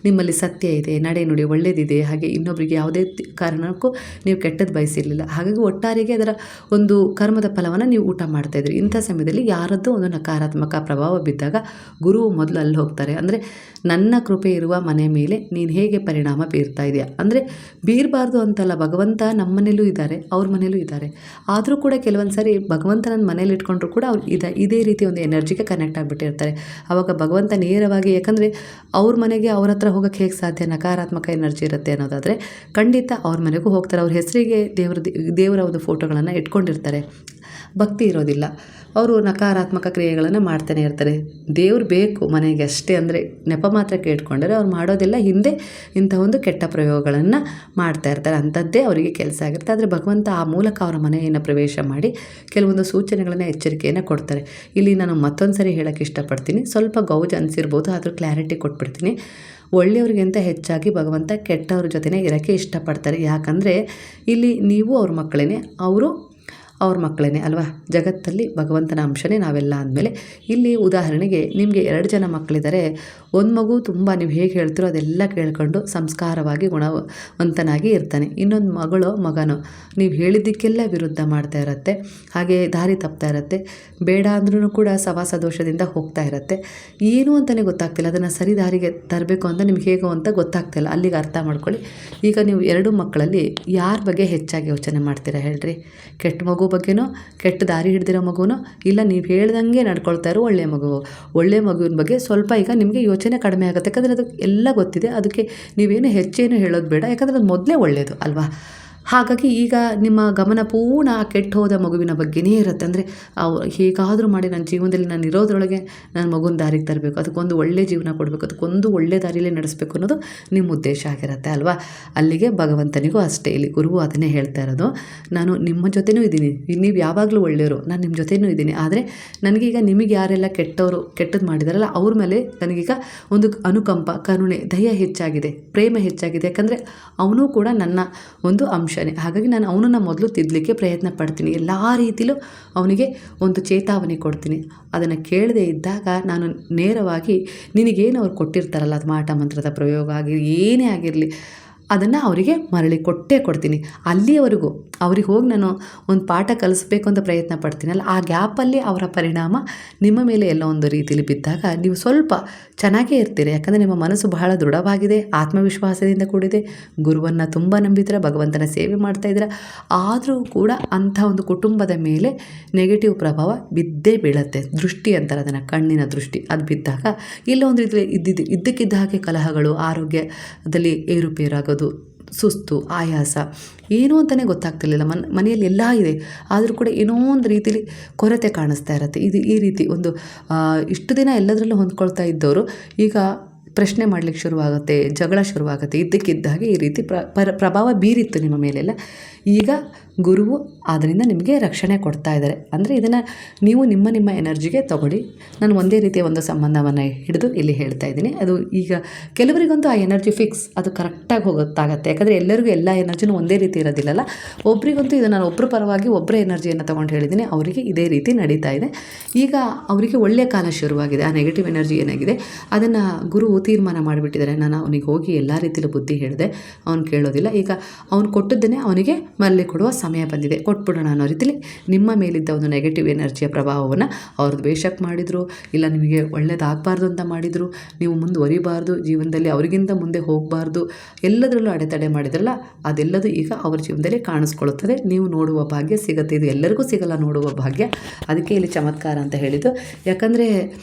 ನಿಮ್ಮಲ್ಲಿ ಸತ್ಯ ಇದೆ, ನಡೆ ನುಡಿ ಒಳ್ಳೆಯದಿದೆ, ಹಾಗೆ ಇನ್ನೊಬ್ಬರಿಗೆ ಯಾವುದೇ ಕಾರಣಕ್ಕೂ ನೀವು ಕೆಟ್ಟದ್ದು ಬಯಸಿರಲಿಲ್ಲ. ಹಾಗಾಗಿ ಒಟ್ಟಾರೆಗೆ ಅದರ ಒಂದು ಕರ್ಮದ ಫಲವನ್ನು ನೀವು ಊಟ ಮಾಡ್ತಾಯಿದ್ರಿ. ಇಂಥ ಸಮಯದಲ್ಲಿ ಯಾರದ್ದೋ ಒಂದು ನಕಾರಾತ್ಮಕ ಪ್ರಭಾವ ಬಿದ್ದಾಗ ಗುರು ಮೊದಲು ಅಲ್ಲಿ ಹೋಗ್ತಾರೆ. ಅಂದರೆ ನನ್ನ ಕೃಪೆ ಇರುವ ಮನೆ ಮೇಲೆ ನೀನು ಹೇಗೆ ಪರಿಣಾಮ ಬೀರ್ತಾ ಇದೆಯಾ, ಅಂದರೆ ಬೀರಬಾರ್ದು ಅಂತಲ್ಲ, ಭಗವಂತ ನಮ್ಮ ಮನೇಲೂ ಇದ್ದಾರೆ, ಅವ್ರ ಮನೇಲೂ ಇದ್ದಾರೆ. ಆದರೂ ಕೂಡ ಕೆಲವೊಂದು ಸಾರಿ ಭಗವಂತ ನನ್ನ ಮನೇಲಿ ಇಟ್ಕೊಂಡ್ರು ಕೂಡ ಅವ್ರು ಇದೇ ರೀತಿ ಒಂದು ಎನರ್ಜಿಗೆ ಕನೆಕ್ಟ್ ಆಗಿಬಿಟ್ಟಿರ್ತಾರೆ. ಆವಾಗ ಭಗವಂತ ನೇರವಾಗಿ, ಯಾಕಂದರೆ ಅವ್ರ ಮನೆಗೆ ಅವ್ರ ಹತ್ರ ಹೋಗೋಕ್ಕೆ ಹೇಗೆ ಸಾಧ್ಯ, ನಕಾರಾತ್ಮಕ ಎನರ್ಜಿ ಇರುತ್ತೆ ಅನ್ನೋದಾದರೆ ಖಂಡಿತ ಅವ್ರ ಮನೆಗೂ ಹೋಗ್ತಾರೆ. ಅವ್ರ ಹೆಸರಿಗೆ ದೇವರ ಒಂದು ಫೋಟೋಗಳನ್ನು ಇಟ್ಕೊಂಡಿರ್ತಾರೆ. ಭಕ್ತಿ ಇರೋದಿಲ್ಲ, ಅವರು ನಕಾರಾತ್ಮಕ ಕ್ರಿಯೆಗಳನ್ನು ಮಾಡ್ತಾನೆ ಇರ್ತಾರೆ. ದೇವ್ರು ಬೇಕು ಮನೆಗೆ ಅಷ್ಟೇ, ಅಂದರೆ ನೆಪ ಮಾತ್ರಕ್ಕೆ ಇಟ್ಕೊಂಡ್ರೆ ಅವ್ರು ಮಾಡೋದೆಲ್ಲ ಹಿಂದೆ ಇಂಥ ಒಂದು ಕೆಟ್ಟ ಪ್ರಯೋಗಗಳನ್ನು ಮಾಡ್ತಾ ಇರ್ತಾರೆ. ಅಂಥದ್ದೇ ಅವರಿಗೆ ಕೆಲಸ ಆಗಿರುತ್ತೆ. ಆದರೆ ಭಗವಂತ ಆ ಮೂಲಕ ಅವರ ಮನೆಯನ್ನು ಪ್ರವೇಶ ಮಾಡಿ ಕೆಲವೊಂದು ಸೂಚನೆಗಳನ್ನು, ಎಚ್ಚರಿಕೆಯನ್ನು ಕೊಡ್ತಾರೆ. ಇಲ್ಲಿ ನಾನು ಮತ್ತೊಂದು ಸರಿ ಹೇಳೋಕ್ಕೆ ಇಷ್ಟಪಡ್ತೀನಿ. ಸ್ವಲ್ಪ ಗೌಜ್ ಅನಿಸಿರ್ಬೋದು, ಆದರೂ ಕ್ಲಾರಿಟಿ ಕೊಟ್ಬಿಡ್ತೀನಿ. ಒಳ್ಳೆಯವ್ರಿಗಿಂತ ಹೆಚ್ಚಾಗಿ ಭಗವಂತ ಕೆಟ್ಟವ್ರ ಜೊತೆನೇ ಇರೋಕ್ಕೆ ಇಷ್ಟಪಡ್ತಾರೆ. ಯಾಕಂದರೆ ಇಲ್ಲಿ ನೀವು ಅವ್ರ ಮಕ್ಕಳೇ, ಅವರು ಅವ್ರ ಮಕ್ಕಳೇ ಅಲ್ವಾ. ಜಗತ್ತಲ್ಲಿ ಭಗವಂತನ ಅಂಶನೇ ನಾವೆಲ್ಲ ಅಂದಮೇಲೆ ಇಲ್ಲಿ ಉದಾಹರಣೆಗೆ ನಿಮಗೆ 2 ಜನ ಮಕ್ಕಳಿದ್ದಾರೆ. ಒಂದು ಮಗು ತುಂಬ ನೀವು ಹೇಗೆ ಹೇಳ್ತೀರೋ ಅದೆಲ್ಲ ಕೇಳ್ಕೊಂಡು ಸಂಸ್ಕಾರವಾಗಿ ಗುಣವಂತನಾಗಿ ಇರ್ತಾನೆ. ಇನ್ನೊಂದು ಮಗನೋ ನೀವು ಹೇಳಿದ್ದಕ್ಕೆಲ್ಲ ವಿರುದ್ಧ ಮಾಡ್ತಾ ಇರತ್ತೆ, ಹಾಗೆ ದಾರಿ ತಪ್ತಾ ಇರತ್ತೆ, ಬೇಡ ಅಂದ್ರೂ ಕೂಡ ಸವಾಸ ದೋಷದಿಂದ ಹೋಗ್ತಾ ಇರತ್ತೆ. ಏನು ಅಂತಲೇ ಗೊತ್ತಾಗ್ತಿಲ್ಲ, ಅದನ್ನು ಸರಿ ದಾರಿಗೆ ತರಬೇಕು ಅಂತ ನಿಮ್ಗೆ ಹೇಗೋ ಅಂತ ಗೊತ್ತಾಗ್ತಿಲ್ಲ. ಅಲ್ಲಿಗೆ ಅರ್ಥ ಮಾಡ್ಕೊಳ್ಳಿ. ಈಗ ನೀವು 2 ಮಕ್ಕಳಲ್ಲಿ ಯಾರ ಬಗ್ಗೆ ಹೆಚ್ಚಾಗಿ ಯೋಚನೆ ಮಾಡ್ತೀರಾ ಹೇಳ್ರಿ? ಕೆಟ್ಟ ಮಗು ಬಗ್ಗೆನೋ, ಕೆಟ್ಟ ದಾರಿ ಹಿಡ್ದಿರೋ ಮಗುನೋ, ಇಲ್ಲ ನೀವು ಹೇಳ್ದಂಗೆ ನಡ್ಕೊಳ್ತಾ ಇರೋ ಒಳ್ಳೆಯ ಮಗುವಿನ ಬಗ್ಗೆ ಸ್ವಲ್ಪ ಈಗ ನಿಮಗೆ ಯೋಚನೆ ಕಡಿಮೆ ಆಗುತ್ತೆ. ಯಾಕಂದರೆ ಅದಕ್ಕೆ ಎಲ್ಲ ಗೊತ್ತಿದೆ, ಅದಕ್ಕೆ ನೀವೇನು ಹೆಚ್ಚೇನು ಹೇಳೋದು ಬೇಡ, ಯಾಕಂದರೆ ಅದು ಮೊದಲೇ ಒಳ್ಳೆಯದು ಅಲ್ವಾ. ಹಾಗಾಗಿ ಈಗ ನಿಮ್ಮ ಗಮನ ಪೂರ್ಣ ಕೆಟ್ಟು ಹೋದ ಮಗುವಿನ ಬಗ್ಗೆನೇ ಇರುತ್ತೆ. ಅಂದರೆ ಹೇಗಾದರೂ ಮಾಡಿ ನನ್ನ ಜೀವನದಲ್ಲಿ ನಾನು ಇರೋದ್ರೊಳಗೆ ನನ್ನ ಮಗುನ ದಾರಿಗೆ ತರಬೇಕು, ಅದಕ್ಕೊಂದು ಒಳ್ಳೆ ಜೀವನ ಕೊಡಬೇಕು, ಅದಕ್ಕೊಂದು ಒಳ್ಳೆ ದಾರಿಯಲ್ಲೇ ನಡೆಸಬೇಕು ಅನ್ನೋದು ನಿಮ್ಮ ಉದ್ದೇಶ ಆಗಿರುತ್ತೆ ಅಲ್ವಾ. ಅಲ್ಲಿಗೆ ಭಗವಂತನಿಗೂ ಅಷ್ಟೇ, ಇಲ್ಲಿ ಗುರುವು ಅದನ್ನೇ ಹೇಳ್ತಾ ಇರೋದು. ನಾನು ನಿಮ್ಮ ಜೊತೆನೂ ಇದ್ದೀನಿ, ನೀವು ಯಾವಾಗಲೂ ಒಳ್ಳೆಯವರು, ನಾನು ನಿಮ್ಮ ಜೊತೆನೂ ಇದ್ದೀನಿ. ಆದರೆ ನನಗೀಗ ನಿಮಗೆ ಯಾರೆಲ್ಲ ಕೆಟ್ಟದ್ದು ಮಾಡಿದಾರಲ್ಲ ಅವ್ರ ಮೇಲೆ ನನಗೀಗ ಒಂದು ಅನುಕಂಪ, ಕರುಣೆ, ದಯ ಹೆಚ್ಚಾಗಿದೆ, ಪ್ರೇಮ ಹೆಚ್ಚಾಗಿದೆ. ಯಾಕಂದರೆ ಅವನು ಕೂಡ ನನ್ನ ಒಂದು ಅಂಶ. ಹಾಗಾಗಿ ನಾನು ಅವನನ್ನು ಮೊದಲು ತಿದ್ದಲಿಕ್ಕೆ ಪ್ರಯತ್ನ ಪಡ್ತೀನಿ. ಎಲ್ಲ ರೀತಿಲೂ ಅವನಿಗೆ ಒಂದು ಚೇತಾವಣೆ ಕೊಡ್ತೀನಿ. ಅದನ್ನು ಕೇಳದೆ ಇದ್ದಾಗ ನಾನು ನೇರವಾಗಿ ನಿನಗೇನು ಅವ್ರು ಕೊಟ್ಟಿರ್ತಾರಲ್ಲ, ಅದು ಮಾಟ ಮಂತ್ರದ ಪ್ರಯೋಗ ಆಗಿರಲಿ ಏನೇ ಆಗಿರಲಿ, ಅದನ್ನು ಅವರಿಗೆ ಮರಳಿ ಕೊಡ್ತೀನಿ. ಅಲ್ಲಿಯವರೆಗೂ ಅವ್ರಿಗೆ ಹೋಗಿ ನಾನು ಒಂದು ಪಾಠ ಕಲಿಸ್ಬೇಕು ಅಂತ ಪ್ರಯತ್ನ ಪಡ್ತೀನಲ್ಲ, ಆ ಗ್ಯಾಪಲ್ಲಿ ಅವರ ಪರಿಣಾಮ ನಿಮ್ಮ ಮೇಲೆ ಎಲ್ಲ ಒಂದು ರೀತಿಯಲ್ಲಿ ಬಿದ್ದಾಗ ನೀವು ಸ್ವಲ್ಪ ಚೆನ್ನಾಗೇ ಇರ್ತೀರಿ. ಯಾಕಂದರೆ ನಿಮ್ಮ ಮನಸ್ಸು ಬಹಳ ದೃಢವಾಗಿದೆ, ಆತ್ಮವಿಶ್ವಾಸದಿಂದ ಕೂಡಿದೆ, ಗುರುವನ್ನು ತುಂಬ ನಂಬಿದ್ರೆ, ಭಗವಂತನ ಸೇವೆ ಮಾಡ್ತಾಯಿದ್ರೆ. ಆದರೂ ಕೂಡ ಅಂಥ ಒಂದು ಕುಟುಂಬದ ಮೇಲೆ ನೆಗೆಟಿವ್ ಪ್ರಭಾವ ಬಿದ್ದೇ ಬೀಳುತ್ತೆ. ದೃಷ್ಟಿ ಅಂತಾರೆ ಅದನ್ನು, ಕಣ್ಣಿನ ದೃಷ್ಟಿ, ಅದು ಬಿದ್ದಾಗ ಇಲ್ಲ ಒಂದು ರೀತಿಯಲ್ಲಿ ಇದ್ದಕ್ಕಿದ್ದ ಹಾಗೆ ಕಲಹಗಳು, ಆರೋಗ್ಯದಲ್ಲಿ ಏರುಪೇರಾಗೋದು, ಸುಸ್ತು, ಆಯಾಸ, ಏನೂ ಅಂತಲೇ ಗೊತ್ತಾಗ್ತಿರ್ಲಿಲ್ಲ. ಮನೆಯಲ್ಲಿ ಎಲ್ಲ ಇದೆ, ಆದರೂ ಕೂಡ ಏನೋ ಒಂದು ರೀತಿಲಿ ಕೊರತೆ ಕಾಣಿಸ್ತಾ ಇರುತ್ತೆ. ಈ ರೀತಿ ಒಂದು ಇಷ್ಟು ದಿನ ಎಲ್ಲದರಲ್ಲೂ ಹೊಂದ್ಕೊಳ್ತಾ ಇದ್ದವರು ಈಗ ಪ್ರಶ್ನೆ ಮಾಡಲಿಕ್ಕೆ ಶುರುವಾಗುತ್ತೆ, ಜಗಳ ಶುರುವಾಗುತ್ತೆ. ಇದ್ದಕ್ಕಿದ್ದಾಗೆ ಈ ರೀತಿ ಪ್ರಭಾವ ಬೀರಿತ್ತು ನಿಮ್ಮ ಮೇಲೆಲ್ಲ. ಈಗ ಗುರುವು ಅದರಿಂದ ನಿಮಗೆ ರಕ್ಷಣೆ ಕೊಡ್ತಾ ಇದ್ದಾರೆ. ಅಂದರೆ ಇದನ್ನು ನೀವು ನಿಮ್ಮ ಎನರ್ಜಿಗೆ ತಗೊಳ್ಳಿ. ನಾನು ಒಂದೇ ರೀತಿಯ ಒಂದು ಸಂಬಂಧವನ್ನು ಹಿಡಿದು ಇಲ್ಲಿ ಹೇಳ್ತಾ ಇದ್ದೀನಿ. ಅದು ಈಗ ಕೆಲವರಿಗಂತೂ ಆ ಎನರ್ಜಿ ಫಿಕ್ಸ್, ಅದು ಕರೆಕ್ಟಾಗಿ ಹೋಗುತ್ತಾಗತ್ತೆ. ಯಾಕಂದರೆ ಎಲ್ಲರಿಗೂ ಎಲ್ಲ ಎನರ್ಜಿನೂ ಒಂದೇ ರೀತಿ ಇರೋದಿಲ್ಲಲ್ಲ. ಒಬ್ರಿಗಂತೂ ಇದು ನಾನು ಒಬ್ಬರ ಪರವಾಗಿ ಒಬ್ಬರ ಎನರ್ಜಿಯನ್ನು ತೊಗೊಂಡು ಹೇಳಿದ್ದೀನಿ, ಅವರಿಗೆ ಇದೇ ರೀತಿ ನಡೀತಾ ಇದೆ. ಈಗ ಅವರಿಗೆ ಒಳ್ಳೆಯ ಕಾಲ ಶುರುವಾಗಿದೆ. ಆ ನೆಗೆಟಿವ್ ಎನರ್ಜಿ ಏನಾಗಿದೆ ಅದನ್ನು ಗುರು ತೀರ್ಮಾನ ಮಾಡಿಬಿಟ್ಟಿದ್ದಾರೆ. ನಾನು ಅವನಿಗೆ ಹೋಗಿ ಎಲ್ಲ ರೀತಿಯಲ್ಲೂ ಬುದ್ಧಿ ಹೇಳಿದೆ, ಅವನು ಕೇಳೋದಿಲ್ಲ. ಈಗ ಅವನು ಕೊಟ್ಟದ್ದನ್ನೇ ಅವನಿಗೆ ಮರಳಿ ಕೊಡುವ ಸಮಯ ಬಂದಿದೆ, ಕೊಟ್ಬಿಡೋಣ ಅನ್ನೋ ರೀತಿಲಿ ನಿಮ್ಮ ಮೇಲಿದ್ದ ಒಂದು ನೆಗೆಟಿವ್ ಎನರ್ಜಿಯ ಪ್ರಭಾವವನ್ನು ಅವ್ರದ್ದು ವೇಷಕ್ಕೆ ಮಾಡಿದರು, ಇಲ್ಲ ನಿಮಗೆ ಒಳ್ಳೇದಾಗಬಾರ್ದು ಅಂತ ಮಾಡಿದರು, ನೀವು ಮುಂದುವರಿಬಾರ್ದು ಜೀವನದಲ್ಲಿ, ಅವರಿಗಿಂತ ಮುಂದೆ ಹೋಗಬಾರ್ದು, ಎಲ್ಲದರಲ್ಲೂ ಅಡೆತಡೆ ಮಾಡಿದ್ರಲ್ಲ, ಅದೆಲ್ಲದೂ ಈಗ ಅವ್ರ ಜೀವನದಲ್ಲಿ ಕಾಣಿಸ್ಕೊಳ್ಳುತ್ತದೆ. ನೀವು ನೋಡುವ ಭಾಗ್ಯ ಸಿಗುತ್ತೆ. ಇದು ಎಲ್ಲರಿಗೂ ಸಿಗಲ್ಲ ನೋಡುವ ಭಾಗ್ಯ, ಅದಕ್ಕೆ ಇಲ್ಲಿ ಚಮತ್ಕಾರ ಅಂತ ಹೇಳಿದ್ದು. ಯಾಕಂದರೆ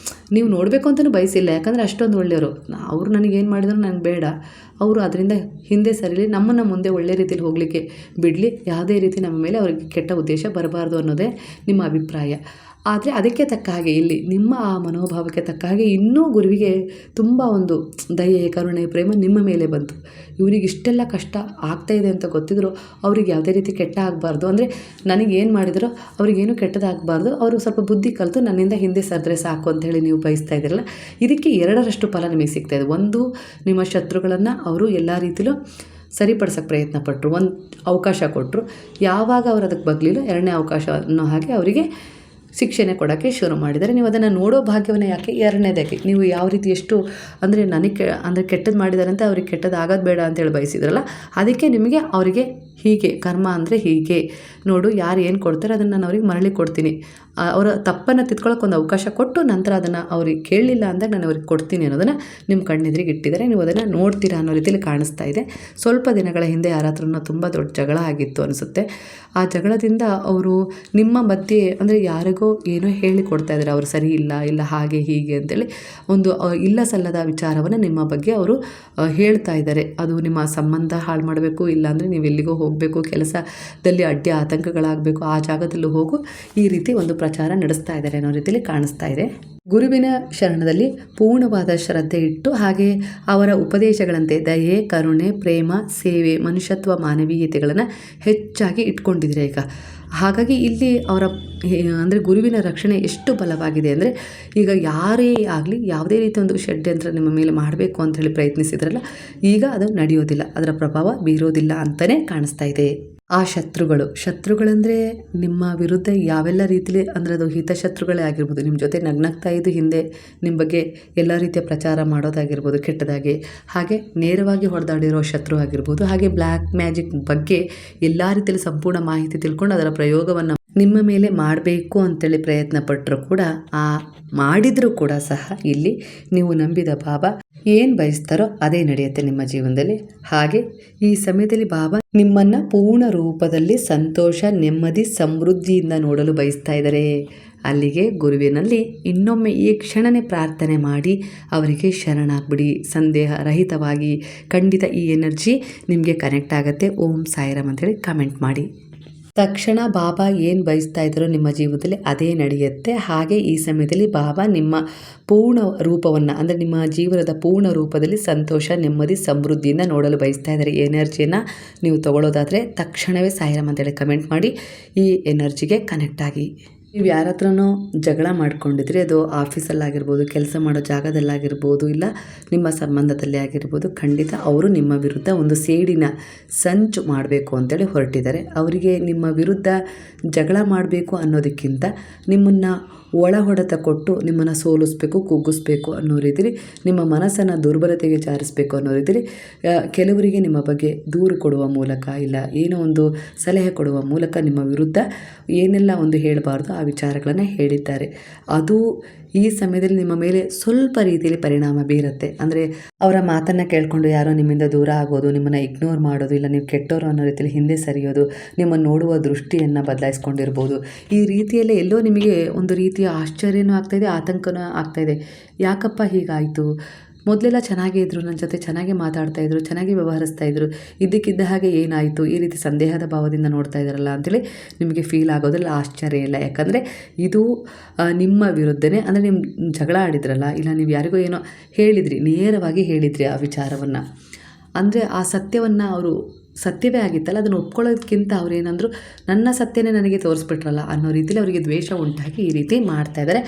ನೀವು ನೋಡಬೇಕು ಅಂತಲೂ ಬಯಸಿಲ್ಲ, ಯಾಕಂದರೆ ಅಷ್ಟೊಂದು ಒಳ್ಳೆಯವರು. ಅವರು ನನಗೇನು ಮಾಡಿದ್ರು ನನಗೆ ಬೇಡ, ಅವರು ಅದರಿಂದ ಹಿಂದೆ ಸರಿಲಿ, ನಮ್ಮನ್ನು ಮುಂದೆ ಒಳ್ಳೆ ರೀತಿಯಲ್ಲಿ ಹೋಗಲಿಕ್ಕೆ ಬಿಡಲಿ, ಯಾವುದೇ ರೀತಿ ನಮ್ಮ ಮೇಲೆ ಅವರಿಗೆ ಕೆಟ್ಟ ಉದ್ದೇಶ ಬರಬಾರ್ದು ಅನ್ನೋದೇ ನಿಮ್ಮ ಅಭಿಪ್ರಾಯ. ಆದರೆ ಅದಕ್ಕೆ ತಕ್ಕ ಹಾಗೆ ಇಲ್ಲಿ ನಿಮ್ಮ ಆ ಮನೋಭಾವಕ್ಕೆ ತಕ್ಕ ಹಾಗೆ ಇನ್ನೂ ಗುರುವಿಗೆ ತುಂಬ ಒಂದು ದಯೆ, ಕರುಣೆ, ಪ್ರೇಮ ನಿಮ್ಮ ಮೇಲೆ ಬಂತು. ಇವರಿಗೆ ಇಷ್ಟೆಲ್ಲ ಕಷ್ಟ ಆಗ್ತಾಯಿದೆ ಅಂತ ಗೊತ್ತಿದ್ರು ಅವ್ರಿಗೆ ಯಾವುದೇ ರೀತಿ ಕೆಟ್ಟ ಆಗಬಾರ್ದು, ಅಂದರೆ ನನಗೇನು ಮಾಡಿದ್ರು ಅವ್ರಿಗೇನು ಕೆಟ್ಟದಾಗಬಾರ್ದು, ಅವರು ಸ್ವಲ್ಪ ಬುದ್ಧಿ ಕಲಿತು ನನ್ನಿಂದ ಹಿಂದೆ ಸರಿದ್ರೆ ಸಾಕು ಅಂತೇಳಿ ನೀವು ಬಯಸ್ತಾ ಇದ್ದೀರಲ್ಲ, ಇದಕ್ಕೆ 2ರಷ್ಟು ಫಲ ನಿಮಗೆ ಸಿಗ್ತಾಯಿದೆ. ಒಂದು, ನಿಮ್ಮ ಶತ್ರುಗಳನ್ನು ಅವರು ಎಲ್ಲ ರೀತಿಲೂ ಸರಿಪಡಿಸೋಕ್ಕೆ ಪ್ರಯತ್ನ ಪಟ್ಟರು, ಒಂದು ಅವಕಾಶ ಕೊಟ್ಟರು. ಯಾವಾಗ ಅವರು ಅದಕ್ಕೆ ಬಗ್ಲಿಲ್ಲ, 2ನೇ ಅವಕಾಶ ಅನ್ನೋ ಹಾಗೆ ಅವರಿಗೆ ಶಿಕ್ಷೆನೇ ಕೊಡೋಕ್ಕೆ ಶುರು ಮಾಡಿದ್ದಾರೆ. ನೀವು ಅದನ್ನು ನೋಡೋ ಭಾಗ್ಯವನ್ನು ಯಾಕೆ, 2ನೇದಕ್ಕೆ ನೀವು ಯಾವ ರೀತಿ ಎಷ್ಟು ಅಂದರೆ ನನಗೆ ಅಂದರೆ ಕೆಟ್ಟದ್ದು ಮಾಡಿದ್ದಾರೆ ಅಂತ ಅವ್ರಿಗೆ ಕೆಟ್ಟದ್ದು ಆಗೋದು ಬೇಡ ಅಂತೇಳಿ ಬಯಸಿದ್ರಲ್ಲ, ಅದಕ್ಕೆ ನಿಮಗೆ ಅವರಿಗೆ ಹೀಗೆ ಕರ್ಮ ಅಂದರೆ ಹೀಗೆ ನೋಡು, ಯಾರು ಏನು ಕೊಡ್ತಾರೆ ಅದನ್ನು ನಾನು ಅವ್ರಿಗೆ ಮರಳಿ ಕೊಡ್ತೀನಿ, ಅವರ ತಪ್ಪನ್ನು ತಿದ್ಕೊಳ್ಳೋಕೆ ಒಂದು ಅವಕಾಶ ಕೊಟ್ಟು ನಂತರ ಅದನ್ನು ಅವ್ರಿಗೆ ಕೇಳಲಿಲ್ಲ ಅಂದಾಗ ನಾನು ಅವ್ರಿಗೆ ಕೊಡ್ತೀನಿ ಅನ್ನೋದನ್ನು ನಿಮ್ಮ ಕಣ್ಣೆದುರಿಗೆ ಇಟ್ಟಿದ್ದಾರೆ. ನೀವು ಅದನ್ನು ನೋಡ್ತೀರಾ ಅನ್ನೋ ರೀತಿಯಲ್ಲಿ ಕಾಣಿಸ್ತಾ ಇದೆ. ಸ್ವಲ್ಪ ದಿನಗಳ ಹಿಂದೆ ಯಾರ ಹತ್ರನೂ ತುಂಬ ದೊಡ್ಡ ಜಗಳ ಆಗಿತ್ತು ಅನಿಸುತ್ತೆ. ಆ ಜಗಳದಿಂದ ಅವರು ನಿಮ್ಮ ಮಧ್ಯೆ ಅಂದರೆ ಯಾರಿಗೋ ಏನೋ ಹೇಳಿಕೊಡ್ತಾ ಇದ್ದಾರೆ, ಅವರು ಸರಿ ಇಲ್ಲ ಹಾಗೆ ಹೀಗೆ ಅಂತೇಳಿ ಒಂದು ಇಲ್ಲ ಸಲ್ಲದ ವಿಚಾರವನ್ನು ನಿಮ್ಮ ಬಗ್ಗೆ ಅವರು ಹೇಳ್ತಾ ಇದ್ದಾರೆ. ಅದು ನಿಮ್ಮ ಸಂಬಂಧ ಹಾಳು ಮಾಡಬೇಕು, ಇಲ್ಲಾಂದರೆ ನೀವು ಎಲ್ಲಿಗೋ ಹೋಗಬೇಕು, ಕೆಲಸದಲ್ಲಿ ಅಡ್ಡಿ ಆತಂಕಗಳಾಗಬೇಕು, ಆ ಜಾಗದಲ್ಲೂ ಹೋಗು, ಈ ರೀತಿ ಒಂದು ಪ್ರಚಾರ ನಡೆಸ್ತಾ ಇದ್ದಾರೆ ಅನ್ನೋ ರೀತಿಯಲ್ಲಿ ಕಾಣಿಸ್ತಾ ಇದೆ. ಗುರುವಿನ ಶರಣದಲ್ಲಿ ಪೂರ್ಣವಾದ ಶ್ರದ್ಧೆ ಇಟ್ಟು, ಹಾಗೆ ಅವರ ಉಪದೇಶಗಳಂತೆ ದಯೆ, ಕರುಣೆ, ಪ್ರೇಮ, ಸೇವೆ, ಮನುಷ್ಯತ್ವ, ಮಾನವೀಯತೆಗಳನ್ನು ಹೆಚ್ಚಾಗಿ ಇಟ್ಕೊಂಡಿದ್ದೀರಾ ಈಗ. ಹಾಗಾಗಿ ಇಲ್ಲಿ ಅವರ ಅಂದರೆ ಗುರುವಿನ ರಕ್ಷಣೆ ಎಷ್ಟು ಬಲವಾಗಿದೆ ಅಂದರೆ, ಈಗ ಯಾರೇ ಆಗಲಿ ಯಾವುದೇ ರೀತಿ ಒಂದು ಷಡ್ಯಂತ್ರ ನಿಮ್ಮ ಮೇಲೆ ಮಾಡಬೇಕು ಅಂತ ಹೇಳಿ ಪ್ರಯತ್ನಿಸಿದ್ರಲ್ಲ, ಈಗ ಅದು ನಡೆಯೋದಿಲ್ಲ, ಅದರ ಪ್ರಭಾವ ಬೀರೋದಿಲ್ಲ ಅಂತಲೇ ಕಾಣಿಸ್ತಾ ಇದೆ. ಆ ಶತ್ರುಗಳಂದರೆ ನಿಮ್ಮ ವಿರುದ್ಧ ಯಾವೆಲ್ಲ ರೀತಿಲಿ, ಅಂದರೆ ಅದು ಹಿತಶತ್ರುಗಳೇ ಆಗಿರ್ಬೋದು, ನಿಮ್ಮ ಜೊತೆ ನಗ್ನಗ್ತಾ ಇದ್ದು ಹಿಂದೆ ನಿಮ್ಮ ಬಗ್ಗೆ ಎಲ್ಲ ರೀತಿಯ ಪ್ರಚಾರ ಮಾಡೋದಾಗಿರ್ಬೋದು ಕೆಟ್ಟದಾಗಿ, ಹಾಗೆ ನೇರವಾಗಿ ಹೊಡೆದಾಡಿರೋ ಶತ್ರು ಆಗಿರ್ಬೋದು, ಹಾಗೆ ಬ್ಲ್ಯಾಕ್ ಮ್ಯಾಜಿಕ್ ಬಗ್ಗೆ ಎಲ್ಲ ರೀತಿಯಲ್ಲಿ ಸಂಪೂರ್ಣ ಮಾಹಿತಿ ತಿಳ್ಕೊಂಡು ಅದರ ಪ್ರಯೋಗವನ್ನು ನಿಮ್ಮ ಮೇಲೆ ಮಾಡಬೇಕು ಅಂತೇಳಿ ಪ್ರಯತ್ನ ಪಟ್ಟರು ಕೂಡ, ಮಾಡಿದರೂ ಕೂಡ ಸಹ ಇಲ್ಲಿ ನೀವು ನಂಬಿದ ಬಾಬಾ ಏನು ಬಯಸ್ತಾರೋ ಅದೇ ನಡೆಯುತ್ತೆ ನಿಮ್ಮ ಜೀವನದಲ್ಲಿ. ಹಾಗೆ ಈ ಸಮಯದಲ್ಲಿ ಬಾಬಾ ನಿಮ್ಮನ್ನು ಪೂರ್ಣ ರೂಪದಲ್ಲಿ ಸಂತೋಷ, ನೆಮ್ಮದಿ, ಸಮೃದ್ಧಿಯಿಂದ ನೋಡಲು ಬಯಸ್ತಾ ಇದ್ದಾರೆ. ಅಲ್ಲಿಗೆ ಗುರುವಿನಲ್ಲಿ ಇನ್ನೊಮ್ಮೆ ಈ ಕ್ಷಣನೇ ಪ್ರಾರ್ಥನೆ ಮಾಡಿ ಅವರಿಗೆ ಶರಣಾಗ್ಬಿಡಿ, ಸಂದೇಹ ರಹಿತವಾಗಿ. ಖಂಡಿತ ಈ ಎನರ್ಜಿ ನಿಮಗೆ ಕನೆಕ್ಟ್ ಆಗುತ್ತೆ. ಓಂ ಸಾಯಿರಾಮ್ ಅಂತೇಳಿ ಕಮೆಂಟ್ ಮಾಡಿ. ತಕ್ಷಣ ಬಾಬಾ ಏನು ಬಯಸ್ತಾ ಇದ್ದಾರೋ ನಿಮ್ಮ ಜೀವನದಲ್ಲಿ ಅದೇ ನಡೆಯುತ್ತೆ. ಹಾಗೆ ಈ ಸಮಯದಲ್ಲಿ ಬಾಬಾ ನಿಮ್ಮ ಪೂರ್ಣ ರೂಪವನ್ನು, ಅಂದರೆ ನಿಮ್ಮ ಜೀವನದ ಪೂರ್ಣ ರೂಪದಲ್ಲಿ ಸಂತೋಷ, ನೆಮ್ಮದಿ, ಸಮೃದ್ಧಿಯಿಂದ ನೋಡಲು ಬಯಸ್ತಾ ಇದ್ದಾರೆ. ಈ ಎನರ್ಜಿಯನ್ನು ನೀವು ತಗೊಳ್ಳೋದಾದರೆ ತಕ್ಷಣವೇ ಸಾಯಿರಾಮ್ ಅಂತೇಳಿ ಕಮೆಂಟ್ ಮಾಡಿ ಈ ಎನರ್ಜಿಗೆ ಕನೆಕ್ಟ್ ಆಗಿ. ನೀವು ಯಾರ ಹತ್ರನೋ ಜಗಳ ಮಾಡ್ಕೊಂಡಿದ್ರಿ, ಅದು ಆಫೀಸಲ್ಲಾಗಿರ್ಬೋದು, ಕೆಲಸ ಮಾಡೋ ಜಾಗದಲ್ಲಾಗಿರ್ಬೋದು, ಇಲ್ಲ ನಿಮ್ಮ ಸಂಬಂಧದಲ್ಲಿ ಆಗಿರ್ಬೋದು, ಖಂಡಿತ ಅವರು ನಿಮ್ಮ ವಿರುದ್ಧ ಒಂದು ಸೇಡಿನ ಸಂಚು ಮಾಡಬೇಕು ಅಂತೇಳಿ ಹೊರಟಿದ್ದಾರೆ. ಅವರಿಗೆ ನಿಮ್ಮ ವಿರುದ್ಧ ಜಗಳ ಮಾಡಬೇಕು ಅನ್ನೋದಕ್ಕಿಂತ ನಿಮ್ಮನ್ನು ಒಳ ಹೊಡೆತ ಕೊಟ್ಟು ನಿಮ್ಮನ್ನು ಸೋಲಿಸ್ಬೇಕು, ಕುಗ್ಗಿಸ್ಬೇಕು ಅನ್ನೋ ರೀತಿಲಿ, ನಿಮ್ಮ ಮನಸ್ಸನ್ನು ದುರ್ಬಲತೆಗೆ ಜಾರಿಸಬೇಕು ಅನ್ನೋ ರೀತಿಲಿ ಕೆಲವರಿಗೆ ನಿಮ್ಮ ಬಗ್ಗೆ ದೂರು ಕೊಡುವ ಮೂಲಕ, ಇಲ್ಲ ಏನೋ ಒಂದು ಸಲಹೆ ಕೊಡುವ ಮೂಲಕ ನಿಮ್ಮ ವಿರುದ್ಧ ಏನೆಲ್ಲ ಒಂದು ಹೇಳಬಾರ್ದು ಆ ವಿಚಾರಗಳನ್ನು ಹೇಳಿದ್ದಾರೆ. ಅದು ಈ ಸಮಯದಲ್ಲಿ ನಿಮ್ಮ ಮೇಲೆ ಸ್ವಲ್ಪ ರೀತಿಯಲ್ಲಿ ಪರಿಣಾಮ ಬೀರುತ್ತೆ. ಅಂದರೆ ಅವರ ಮಾತನ್ನು ಕೇಳಿಕೊಂಡು ಯಾರೋ ನಿಮ್ಮಿಂದ ದೂರ ಆಗೋದು, ನಿಮ್ಮನ್ನು ಇಗ್ನೋರ್ ಮಾಡೋದು, ಇಲ್ಲ ನೀವು ಕೆಟ್ಟವರು ಅನ್ನೋ ರೀತಿಯಲ್ಲಿ ಹಿಂದೆ ಸರಿಯೋದು, ನಿಮ್ಮನ್ನು ನೋಡುವ ದೃಷ್ಟಿಯನ್ನು ಬದಲಾಯಿಸ್ಕೊಂಡಿರ್ಬೋದು. ಈ ರೀತಿಯಲ್ಲೇ ಎಲ್ಲೋ ನಿಮಗೆ ಒಂದು ರೀತಿಯ ಆಶ್ಚರ್ಯನೂ ಆಗ್ತಾಯಿದೆ, ಆತಂಕನೂ ಆಗ್ತಾಯಿದೆ. ಯಾಕಪ್ಪ ಹೀಗಾಯಿತು? ಮೊದಲೆಲ್ಲ ಚೆನ್ನಾಗೇ ಇದ್ದರು, ನನ್ನ ಜೊತೆ ಚೆನ್ನಾಗಿ ಮಾತಾಡ್ತಾಯಿದ್ರು, ಚೆನ್ನಾಗಿ ವ್ಯವಹರಿಸ್ತಾಯಿದ್ರು, ಇದ್ದಕ್ಕಿದ್ದ ಹಾಗೆ ಏನಾಯಿತು? ಈ ರೀತಿ ಸಂದೇಹದ ಭಾವದಿಂದ ನೋಡ್ತಾ ಇದ್ದಾರಲ್ಲ ಅಂತೇಳಿ ನಿಮಗೆ ಫೀಲ್ ಆಗೋದ್ರಲ್ಲಿ ಆಶ್ಚರ್ಯ ಇಲ್ಲ. ಯಾಕಂದರೆ ಇದು ನಿಮ್ಮ ವಿರುದ್ಧನೇ, ಅಂದರೆ ನಿಮ್ಮ ಜಗಳ ಆಡಿದ್ರಲ್ಲ, ಇಲ್ಲ ನೀವು ಯಾರಿಗೋ ಏನೋ ಹೇಳಿದ್ರಿ, ನೇರವಾಗಿ ಹೇಳಿದ್ರಿ ಆ ವಿಚಾರವನ್ನು, ಅಂದರೆ ಆ ಸತ್ಯವನ್ನು ಅವರು ಸತ್ಯವೇ ಆಗಿತ್ತಲ್ಲ, ಅದನ್ನು ಒಪ್ಕೊಳ್ಳೋದಕ್ಕಿಂತ ಅವ್ರೇನಂದ್ರು ನನ್ನ ಸತ್ಯನೇ ನನಗೆ ತೋರಿಸ್ಬಿಟ್ರಲ್ಲ ಅನ್ನೋ ರೀತಿಯಲ್ಲಿ ಅವರಿಗೆ ದ್ವೇಷ ಉಂಟಾಗಿ ಈ ರೀತಿ ಮಾಡ್ತಾಯಿದ್ದಾರೆ.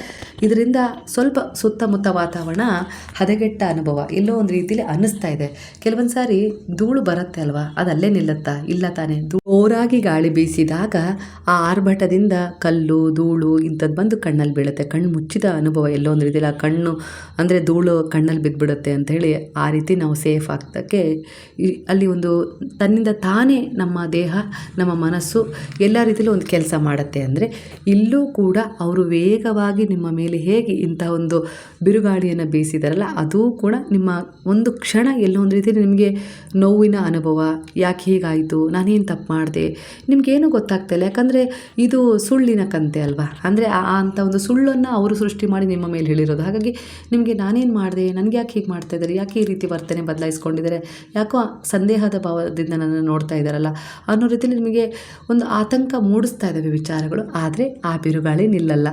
ಇದರಿಂದ ಸ್ವಲ್ಪ ಸುತ್ತಮುತ್ತ ವಾತಾವರಣ ಹದಗೆಟ್ಟ ಅನುಭವ ಎಲ್ಲೋ ಒಂದು ರೀತಿಯಲ್ಲಿ ಅನ್ನಿಸ್ತಾ ಇದೆ. ಕೆಲವೊಂದು ಸಾರಿ ಧೂಳು ಬರುತ್ತೆ ಅಲ್ವಾ, ಅದು ಅಲ್ಲೇ ನಿಲ್ಲುತ್ತಾ? ಇಲ್ಲ ತಾನೇ. ಜೋರಾಗಿ ಗಾಳಿ ಬೀಸಿದಾಗ ಆ ಆರ್ಭಟದಿಂದ ಕಲ್ಲು, ಧೂಳು ಇಂಥದ್ದು ಬಂದು ಕಣ್ಣಲ್ಲಿ ಬೀಳುತ್ತೆ. ಕಣ್ಣು ಮುಚ್ಚಿದ ಅನುಭವ ಎಲ್ಲೋ ಒಂದು ರೀತಿಯಲ್ಲಿ, ಆ ಕಣ್ಣು ಅಂದರೆ ಧೂಳು ಕಣ್ಣಲ್ಲಿ ಬಿದ್ದುಬಿಡುತ್ತೆ ಅಂಥೇಳಿ, ಆ ರೀತಿ ನಾವು ಸೇಫ್ ಆಗ್ತಕ್ಕೆ ಅಲ್ಲಿ ಒಂದು ತನ್ನಿ ತನ್ನಿಂದ ತಾನೇ ನಮ್ಮ ದೇಹ, ನಮ್ಮ ಮನಸ್ಸು ಎಲ್ಲ ರೀತಿಯಲ್ಲೂ ಒಂದು ಕೆಲಸ ಮಾಡುತ್ತೆ. ಅಂದರೆ ಇಲ್ಲೂ ಕೂಡ ಅವರು ವೇಗವಾಗಿ ನಿಮ್ಮ ಮೇಲೆ ಹೇಗೆ ಇಂಥ ಒಂದು ಬಿರುಗಾಳಿಯನ್ನು ಬೀಸಿದಾರಲ್ಲ, ಅದೂ ಕೂಡ ನಿಮ್ಮ ಒಂದು ಕ್ಷಣ ಎಲ್ಲೋ ಒಂದು ರೀತಿಯಲ್ಲಿ ನಿಮಗೆ ನೋವಿನ ಅನುಭವ, ಯಾಕೆ ಹೀಗಾಯಿತು, ನಾನೇನು ತಪ್ಪು ಮಾಡಿದೆ, ನಿಮಗೇನು ಗೊತ್ತಾಗ್ತಾಯಿಲ್ಲ. ಯಾಕಂದರೆ ಇದು ಸುಳ್ಳಿನ ಕಂತೆ ಅಲ್ವಾ. ಅಂದರೆ ಅಂಥ ಒಂದು ಸುಳ್ಳನ್ನು ಅವರು ಸೃಷ್ಟಿ ಮಾಡಿ ನಿಮ್ಮ ಮೇಲೆ ಹೇಳಿರೋದು. ಹಾಗಾಗಿ ನಿಮಗೆ ನಾನೇನು ಮಾಡಿದೆ, ನನಗೆ ಯಾಕೆ ಹೀಗೆ ಮಾಡ್ತಾಯಿದ್ದಾರೆ, ಯಾಕೆ ಈ ರೀತಿ ವರ್ತನೆ ಬದಲಾಯಿಸ್ಕೊಂಡಿದ್ದಾರೆ, ಯಾಕೋ ಸಂದೇಹದ ಭಾವದಿಂದ ನನ್ನನ್ನು ನೋಡ್ತಾ ಇದ್ದಾರಲ್ಲ ಅನ್ನೋ ರೀತಿಯಲ್ಲಿ ನಿಮಗೆ ಒಂದು ಆತಂಕ ಮೂಡಿಸ್ತಾ ಇದ್ದಾವೆ ವಿಚಾರಗಳು. ಆದರೆ ಆ ಬಿರುಗಾಳಿ ನಿಲ್ಲಲ್ಲ.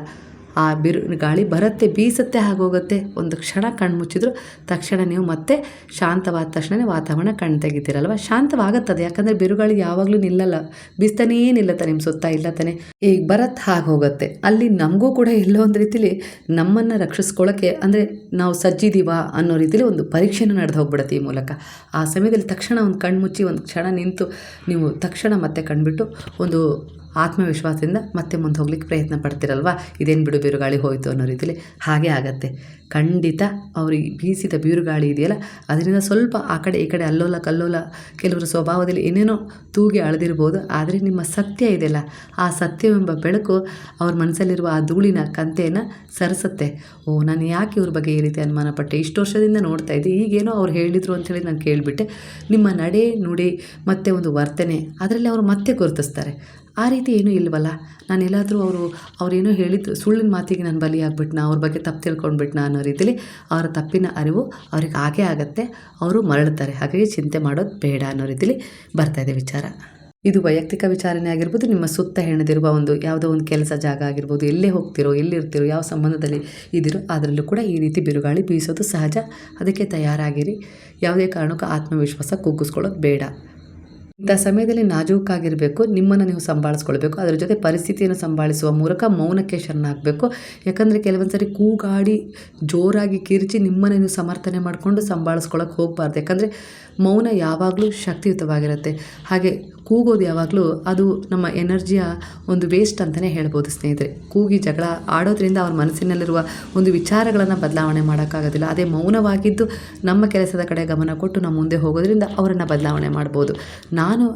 ಆ ಬಿರುಗಾಳಿ ಬರುತ್ತೆ, ಬೀಸುತ್ತೆ, ಆಗೋಗುತ್ತೆ. ಒಂದು ಕ್ಷಣ ಕಣ್ಣು ಮುಚ್ಚಿದ್ರು ತಕ್ಷಣ ನೀವು ಮತ್ತೆ ಶಾಂತವಾದ ತಕ್ಷಣವೇ ವಾತಾವರಣ ಕಣ್ಣು ತೆಗಿತೀರಲ್ವ, ಶಾಂತವಾಗುತ್ತದೆ. ಯಾಕಂದರೆ ಬಿರುಗಾಳಿ ಯಾವಾಗಲೂ ನಿಲ್ಲಲ್ಲ, ಬೀಸ್ತಾನೇ ನಿಲ್ಲತ್ತೆ ನಿಮ್ಮ ಸುತ್ತ, ಇಲ್ಲ ತಾನೆ. ಈಗ ಬರತ್ತೆ ಹಾಗೆ ಹೋಗುತ್ತೆ. ಅಲ್ಲಿ ನಮಗೂ ಕೂಡ ಎಲ್ಲೋ ಒಂದು ರೀತಿಲಿ ನಮ್ಮನ್ನು ರಕ್ಷಿಸ್ಕೊಳ್ಳೋಕ್ಕೆ, ಅಂದರೆ ನಾವು ಸಜ್ಜಿದೀವಾ ಅನ್ನೋ ರೀತಿಲಿ ಒಂದು ಪರೀಕ್ಷೆನೂ ನಡೆದು ಹೋಗ್ಬಿಡುತ್ತೆ ಈ ಮೂಲಕ. ಆ ಸಮಯದಲ್ಲಿ ತಕ್ಷಣ ಒಂದು ಕಣ್ಣು ಮುಚ್ಚಿ ಒಂದು ಕ್ಷಣ ನಿಂತು ನೀವು ತಕ್ಷಣ ಮತ್ತೆ ಕಣ್ಬಿಟ್ಟು ಒಂದು ಆತ್ಮವಿಶ್ವಾಸದಿಂದ ಮತ್ತೆ ಮುಂದೆ ಹೋಗ್ಲಿಕ್ಕೆ ಪ್ರಯತ್ನ ಪಡ್ತೀರಲ್ವ. ಇದೇನು ಬಿಡು ಬಿರುಗಾಳಿ ಹೋಯಿತು ಅನ್ನೋ ರೀತಿಲಿ ಹಾಗೆ ಆಗತ್ತೆ. ಖಂಡಿತ ಅವ್ರಿಗೆ ಬೀಸಿದ ಬಿರುಗಾಳಿ ಇದೆಯಲ್ಲ, ಅದರಿಂದ ಸ್ವಲ್ಪ ಆ ಕಡೆ ಈ ಕಡೆ ಅಲ್ಲೋಲ ಕಲ್ಲೋಲ, ಕೆಲವರು ಸ್ವಭಾವದಲ್ಲಿ ಏನೇನೋ ತೂಗಿ ಅಳೆದಿರ್ಬೋದು. ಆದರೆ ನಿಮ್ಮ ಸತ್ಯ ಇದೆಯಲ್ಲ, ಆ ಸತ್ಯವೆಂಬ ಬೆಳಕು ಅವ್ರ ಮನಸ್ಸಲ್ಲಿರುವ ಆ ಧೂಳಿನ ಕಂತೆಯನ್ನು ಸರಿಸುತ್ತೆ. ಓ, ನಾನು ಯಾಕೆ ಇವ್ರ ಬಗ್ಗೆ ಈ ರೀತಿ ಅನುಮಾನ ಪಟ್ಟೆ, ಇಷ್ಟು ವರ್ಷದಿಂದ ನೋಡ್ತಾ ಇದ್ದೆ, ಈಗೇನೋ ಅವ್ರು ಹೇಳಿದರು ಅಂಥೇಳಿ ನಾನು ಕೇಳಿಬಿಟ್ಟೆ. ನಿಮ್ಮ ನಡೆ ನುಡಿ ಮತ್ತು ಒಂದು ವರ್ತನೆ ಅದರಲ್ಲಿ ಅವರು ಮತ್ತೆ ಗುರುತಿಸ್ತಾರೆ. ಆ ರೀತಿ ಏನೂ ಇಲ್ವಲ್ಲ. ನಾನೆಲ್ಲಾದರೂ ಅವರೇನೋ ಹೇಳಿದ್ದು ಸುಳ್ಳಿನ ಮಾತಿಗೆ ನಾನು ಬಲಿಯಾಗ್ಬಿಟ್ನಾ, ಅವ್ರ ಬಗ್ಗೆ ತಪ್ಪು ತಿಳ್ಕೊಂಡ್ಬಿಟ್ನಾ ಅನ್ನೋ ರೀತಿಲಿ ಅವರ ತಪ್ಪಿನ ಅರಿವು ಅವ್ರಿಗೆ ಹಾಗೇ ಆಗುತ್ತೆ. ಅವರು ಮರಳುತ್ತಾರೆ. ಹಾಗಾಗಿ ಚಿಂತೆ ಮಾಡೋದು ಬೇಡ ಅನ್ನೋ ರೀತಿಲಿ ಬರ್ತಾಯಿದೆ ವಿಚಾರ. ಇದು ವೈಯಕ್ತಿಕ ವಿಚಾರನೇ ಆಗಿರ್ಬೋದು, ನಿಮ್ಮ ಸುತ್ತ ಹೆಣೆದಿರುವ ಒಂದು ಯಾವುದೋ ಒಂದು ಕೆಲಸ ಜಾಗ ಆಗಿರ್ಬೋದು, ಎಲ್ಲೇ ಹೋಗ್ತಿರೋ, ಎಲ್ಲಿರ್ತಿರೋ, ಯಾವ ಸಂಬಂಧದಲ್ಲಿ ಇದ್ದೀರೋ ಅದರಲ್ಲೂ ಕೂಡ ಈ ರೀತಿ ಬಿರುಗಾಳಿ ಬೀಸೋದು ಸಹಜ. ಅದಕ್ಕೆ ತಯಾರಾಗಿರಿ. ಯಾವುದೇ ಕಾರಣಕ್ಕೂ ಆತ್ಮವಿಶ್ವಾಸ ಕುಗ್ಗಿಸ್ಕೊಳ್ಳೋದು ಬೇಡ. ಇಂಥ ಸಮಯದಲ್ಲಿ ನಾಜೂಕಾಗಿರಬೇಕು, ನಿಮ್ಮನ್ನು ನೀವು ಸಂಭಾಳಿಸ್ಕೊಳ್ಬೇಕು. ಅದರ ಜೊತೆ ಪರಿಸ್ಥಿತಿಯನ್ನು ಸಂಭಾಳಿಸುವ ಮೂಲಕ ಮೌನಕ್ಕೆ ಶರಣಾಗಬೇಕು. ಯಾಕಂದರೆ ಕೆಲವೊಂದು ಸರಿ ಕೂಗಾಡಿ ಜೋರಾಗಿ ಕಿರ್ಚಿ ನಿಮ್ಮನ್ನು ನೀವು ಸಮರ್ಥನೆ ಮಾಡಿಕೊಂಡು ಸಂಭಾಳಿಸ್ಕೊಳ್ಳೋಕೆ ಹೋಗಬಾರ್ದು. ಯಾಕಂದರೆ ಮೌನ ಯಾವಾಗಲೂ ಶಕ್ತಿಯುತವಾಗಿರುತ್ತೆ. ಹಾಗೆ ಕೂಗೋದು ಯಾವಾಗಲೂ ಅದು ನಮ್ಮ ಎನರ್ಜಿಯ ಒಂದು ವೇಸ್ಟ್ ಅಂತಲೇ ಹೇಳ್ಬೋದು ಸ್ನೇಹಿತರೆ. ಕೂಗಿ ಜಗಳ ಆಡೋದ್ರಿಂದ ಅವ್ರ ಮನಸ್ಸಿನಲ್ಲಿರುವ ಒಂದು ವಿಚಾರಗಳನ್ನು ಬದಲಾವಣೆ ಮಾಡೋಕ್ಕಾಗೋದಿಲ್ಲ. ಅದೇ ಮೌನವಾಗಿದ್ದು ನಮ್ಮ ಕೆಲಸದ ಕಡೆ ಗಮನ ಕೊಟ್ಟು ನಾವು ಮುಂದೆ ಹೋಗೋದ್ರಿಂದ ಅವರನ್ನು ಬದಲಾವಣೆ ಮಾಡ್ಬೋದು. ನಾನು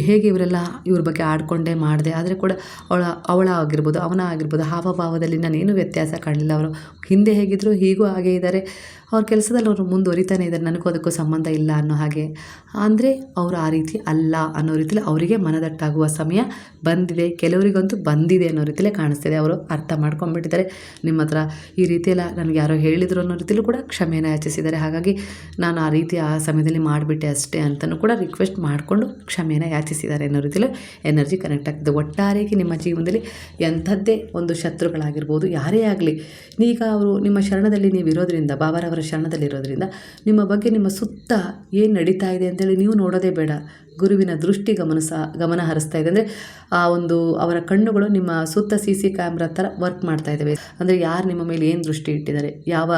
ಹೇಗೆ ಇವ್ರ ಬಗ್ಗೆ ಆಡಿಕೊಂಡೇ ಮಾಡಿದೆ, ಆದರೆ ಕೂಡ ಅವಳ ಆಗಿರ್ಬೋದು, ಅವನ ಆಗಿರ್ಬೋದು, ಹಾವಭಾವದಲ್ಲಿ ನಾನೇನು ವ್ಯತ್ಯಾಸ ಕಾಣಲಿಲ್ಲ. ಅವರು ಹಿಂದೆ ಹೇಗಿದ್ದರು ಹೀಗೂ ಹಾಗೇ ಇದ್ದಾರೆ. ಅವ್ರ ಕೆಲಸದಲ್ಲಿ ಅವರು ಮುಂದುವರಿತಾನೆ ಇದ್ದಾರೆ, ನನಗೂ ಅದಕ್ಕೂ ಸಂಬಂಧ ಇಲ್ಲ ಅನ್ನೋ ಹಾಗೆ. ಅಂದರೆ ಅವರು ಆ ರೀತಿ ಅಲ್ಲ ಅನ್ನೋ ರೀತಿಲಿ ಅವರಿಗೆ ಮನದಟ್ಟಾಗುವ ಸಮಯ ಬಂದಿದೆ. ಕೆಲವರಿಗಂತೂ ಬಂದಿದೆ ಅನ್ನೋ ರೀತಿಲೇ ಕಾಣಿಸ್ತಿದೆ. ಅವರು ಅರ್ಥ ಮಾಡ್ಕೊಂಡ್ಬಿಟ್ಟಿದ್ದಾರೆ. ನಿಮ್ಮ ಹತ್ರ ಈ ರೀತಿಯೆಲ್ಲ ನನಗೆ ಯಾರೋ ಹೇಳಿದರು ಅನ್ನೋ ರೀತಿಲೂ ಕೂಡ ಕ್ಷಮೆಯನ್ನು ಯಾಚಿಸಿದ್ದಾರೆ. ಹಾಗಾಗಿ ನಾನು ಆ ರೀತಿ ಆ ಸಮಯದಲ್ಲಿ ಮಾಡಿಬಿಟ್ಟೆ ಅಷ್ಟೇ ಅಂತಲೂ ಕೂಡ ರಿಕ್ವೆಸ್ಟ್ ಮಾಡಿಕೊಂಡು ಕ್ಷಮೆಯನ್ನು ಯಾಚಿಸಿದ್ದಾರೆ ಅನ್ನೋ ರೀತಿಲೂ ಎನರ್ಜಿ ಕನೆಕ್ಟ್ ಆಗ್ತದೆ. ಒಟ್ಟಾರೆಯಾಗಿ ನಿಮ್ಮ ಜೀವನದಲ್ಲಿ ಎಂಥದ್ದೇ ಒಂದು ಶತ್ರುಗಳಾಗಿರ್ಬೋದು, ಯಾರೇ ಆಗಲಿ, ಈಗ ಅವರು ನಿಮ್ಮ ಶರಣದಲ್ಲಿ ನೀವು ಇರೋದ್ರಿಂದ, ಬಾಬಾರವರ ಶರಣದಲ್ಲಿರೋದ್ರಿಂದ ನಿಮ್ಮ ಬಗ್ಗೆ ನಿಮ್ಮ ಸುತ್ತ ಏನು ನಡೀತಾ ಇದೆ ಅಂತೇಳಿ ನೀವು ನೋಡೋದೇ ಬೇಡ. ಗುರುವಿನ ದೃಷ್ಟಿ ಗಮನ ಹರಿಸ್ತಾ ಇದೆ. ಅಂದರೆ ಆ ಒಂದು ಅವರ ಕಣ್ಣುಗಳು ನಿಮ್ಮ ಸುತ್ತ CC ಕ್ಯಾಮ್ರಾ ಥರ ವರ್ಕ್ ಮಾಡ್ತಾ ಇದ್ದಾವೆ. ಅಂದರೆ ಯಾರು ನಿಮ್ಮ ಮೇಲೆ ಏನು ದೃಷ್ಟಿ ಇಟ್ಟಿದ್ದಾರೆ, ಯಾವ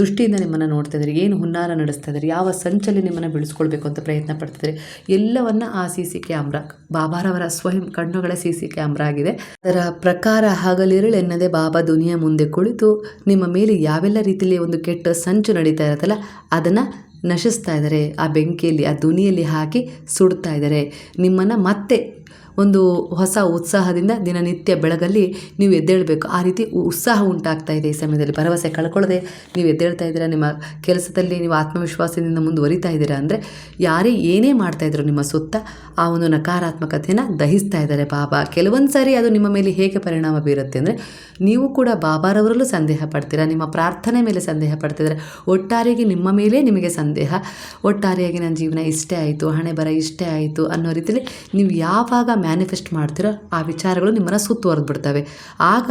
ದೃಷ್ಟಿಯಿಂದ ನಿಮ್ಮನ್ನು ನೋಡ್ತಾ ಇದ್ದಾರೆ, ಏನು ಹುನ್ನಾರ ನಡೆಸ್ತಾ ಇದ್ದಾರೆ, ಯಾವ ಸಂಚಲ್ಲಿ ನಿಮ್ಮನ್ನು ಬೆಳೆಸ್ಕೊಳ್ಬೇಕು ಅಂತ ಪ್ರಯತ್ನ ಪಡ್ತಿದ್ದಾರೆ, ಎಲ್ಲವನ್ನ ಆ CC ಕ್ಯಾಮ್ರಾ, ಬಾಬಾರವರ ಸ್ವಯಂ ಕಣ್ಣುಗಳ CC ಕ್ಯಾಮ್ರಾ ಆಗಿದೆ. ಅದರ ಪ್ರಕಾರ ಹಗಲಿರುಳು ಎನ್ನದೆ ಬಾಬಾ ದುನಿಯಾ ಮುಂದೆ ಕುಳಿತು ನಿಮ್ಮ ಮೇಲೆ ಯಾವೆಲ್ಲ ರೀತಿಯಲ್ಲಿ ಒಂದು ಕೆಟ್ಟ ಸಂಚು ನಡೀತಾ ಇರುತ್ತಲ್ಲ ಅದನ್ನು ನಶಿಸ್ತಾ ಇದ್ದಾರೆ. ಆ ಬೆಂಕಿಯಲ್ಲಿ, ಆ ದುನಿಯಲ್ಲಿ ಹಾಕಿ ಸುಡ್ತಾ ಇದ್ದಾರೆ. ನಿಮ್ಮನ್ನು ಮತ್ತೆ ಒಂದು ಹೊಸ ಉತ್ಸಾಹದಿಂದ ದಿನನಿತ್ಯ ಬೆಳಗಲ್ಲಿ ನೀವು ಎದ್ದೇಳಬೇಕು. ಆ ರೀತಿ ಉತ್ಸಾಹ ಉಂಟಾಗ್ತಾ ಇದೆ ಈ ಸಮಯದಲ್ಲಿ. ಭರವಸೆ ಕಳ್ಕೊಳ್ಳದೆ ನೀವು ಎದ್ದೇಳ್ತಾ ಇದ್ದೀರಾ, ನಿಮ್ಮ ಕೆಲಸದಲ್ಲಿ ನೀವು ಆತ್ಮವಿಶ್ವಾಸದಿಂದ ಮುಂದುವರಿತಾ ಇದ್ದೀರಾ. ಅಂದರೆ ಯಾರೇ ಏನೇ ಮಾಡ್ತಾಯಿದ್ರು ನಿಮ್ಮ ಸುತ್ತ ಆ ಒಂದು ನಕಾರಾತ್ಮಕತೆಯನ್ನು ದಹಿಸ್ತಾ ಇದ್ದಾರೆ ಬಾಬಾ. ಕೆಲವೊಂದು ಸಾರಿ ಅದು ನಿಮ್ಮ ಮೇಲೆ ಹೇಗೆ ಪರಿಣಾಮ ಬೀರುತ್ತೆ ಅಂದರೆ, ನೀವು ಕೂಡ ಬಾಬಾರವರಲ್ಲೂ ಸಂದೇಹ ಪಡ್ತೀರಾ, ನಿಮ್ಮ ಪ್ರಾರ್ಥನೆ ಮೇಲೆ ಸಂದೇಹ ಪಡ್ತಿದ್ದಾರೆ. ಒಟ್ಟಾರೆಯಾಗಿ ನಿಮ್ಮ ಮೇಲೆ ನಿಮಗೆ ಸಂದೇಹ, ಒಟ್ಟಾರೆಯಾಗಿ ನನ್ನ ಜೀವನ ಇಷ್ಟೇ ಆಯಿತು, ಹಣೆ ಬರ ಇಷ್ಟೇ ಆಯಿತು ಅನ್ನೋ ರೀತಿಯಲ್ಲಿ ನೀವು ಯಾವಾಗ ಮ್ಯಾನಿಫೆಸ್ಟ್ ಮಾಡ್ತೀರೋ ಆ ವಿಚಾರಗಳು ನಿಮ್ಮನ್ನು ಸುತ್ತುವರೆದು ಬಿಡ್ತವೆ. ಆಗ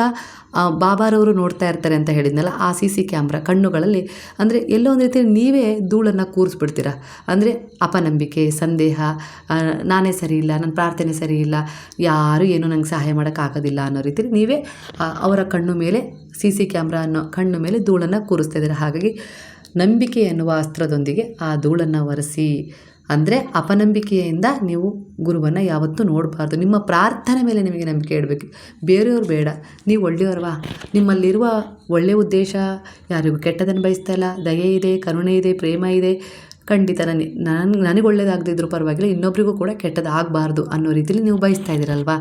ಬಾಬಾರವರು ನೋಡ್ತಾ ಇರ್ತಾರೆ ಅಂತ ಹೇಳಿದ್ನಲ್ಲ, ಆ CC ಕ್ಯಾಮ್ರಾ ಕಣ್ಣುಗಳಲ್ಲಿ ಅಂದರೆ ಎಲ್ಲೋ ಒಂದು ರೀತಿಯಲ್ಲಿ ನೀವೇ ಧೂಳನ್ನು ಕೂರಿಸ್ಬಿಡ್ತೀರಾ. ಅಂದರೆ ಅಪನಂಬಿಕೆ, ಸಂದೇಹ, ನಾನೇ ಸರಿ ಇಲ್ಲ, ನನ್ನ ಪ್ರಾರ್ಥನೆ ಸರಿ ಇಲ್ಲ, ಯಾರು ಏನೂ ನಂಗೆ ಸಹಾಯ ಮಾಡೋಕ್ಕಾಗೋದಿಲ್ಲ ಅನ್ನೋ ರೀತಿಯಲ್ಲಿ ನೀವೇ ಅವರ ಕಣ್ಣು ಮೇಲೆ, CC ಕ್ಯಾಮ್ರಾ ಅನ್ನೋ ಕಣ್ಣು ಮೇಲೆ ಧೂಳನ್ನು ಕೂರಿಸ್ತಾ ಇದ್ದೀರಾ. ಹಾಗಾಗಿ ನಂಬಿಕೆ ಎನ್ನುವ ಅಸ್ತ್ರದೊಂದಿಗೆ ಆ ಧೂಳನ್ನು ಒರೆಸಿ. ಅಂದರೆ ಅಪನಂಬಿಕೆಯಿಂದ ನೀವು ಗುರುವನ್ನು ಯಾವತ್ತೂ ನೋಡಬಾರ್ದು. ನಿಮ್ಮ ಪ್ರಾರ್ಥನೆ ಮೇಲೆ ನಿಮಗೆ ನಂಬಿಕೆ ಇಡಬೇಕು, ಬೇರೆಯವ್ರು ಬೇಡ. ನೀವು ಒಳ್ಳೆಯವರ್ವಾ, ನಿಮ್ಮಲ್ಲಿರುವ ಒಳ್ಳೆಯ ಉದ್ದೇಶ ಯಾರಿಗೂ ಕೆಟ್ಟದನ್ನು ಬಯಸ್ತಾ ಇಲ್ಲ, ದಯೆ ಇದೆ, ಕರುಣೆ ಇದೆ, ಪ್ರೇಮ ಇದೆ, ಖಂಡಿತ ನನಗೆ ಒಳ್ಳೇದಾಗದಿದ್ರೂ ಪರವಾಗಿಲ್ಲ, ಇನ್ನೊಬ್ರಿಗೂ ಕೂಡ ಕೆಟ್ಟದಾಗಬಾರ್ದು ಅನ್ನೋ ರೀತಿಯಲ್ಲಿ ನೀವು ಬಯಸ್ತಾ ಇದ್ದೀರಲ್ವಾ,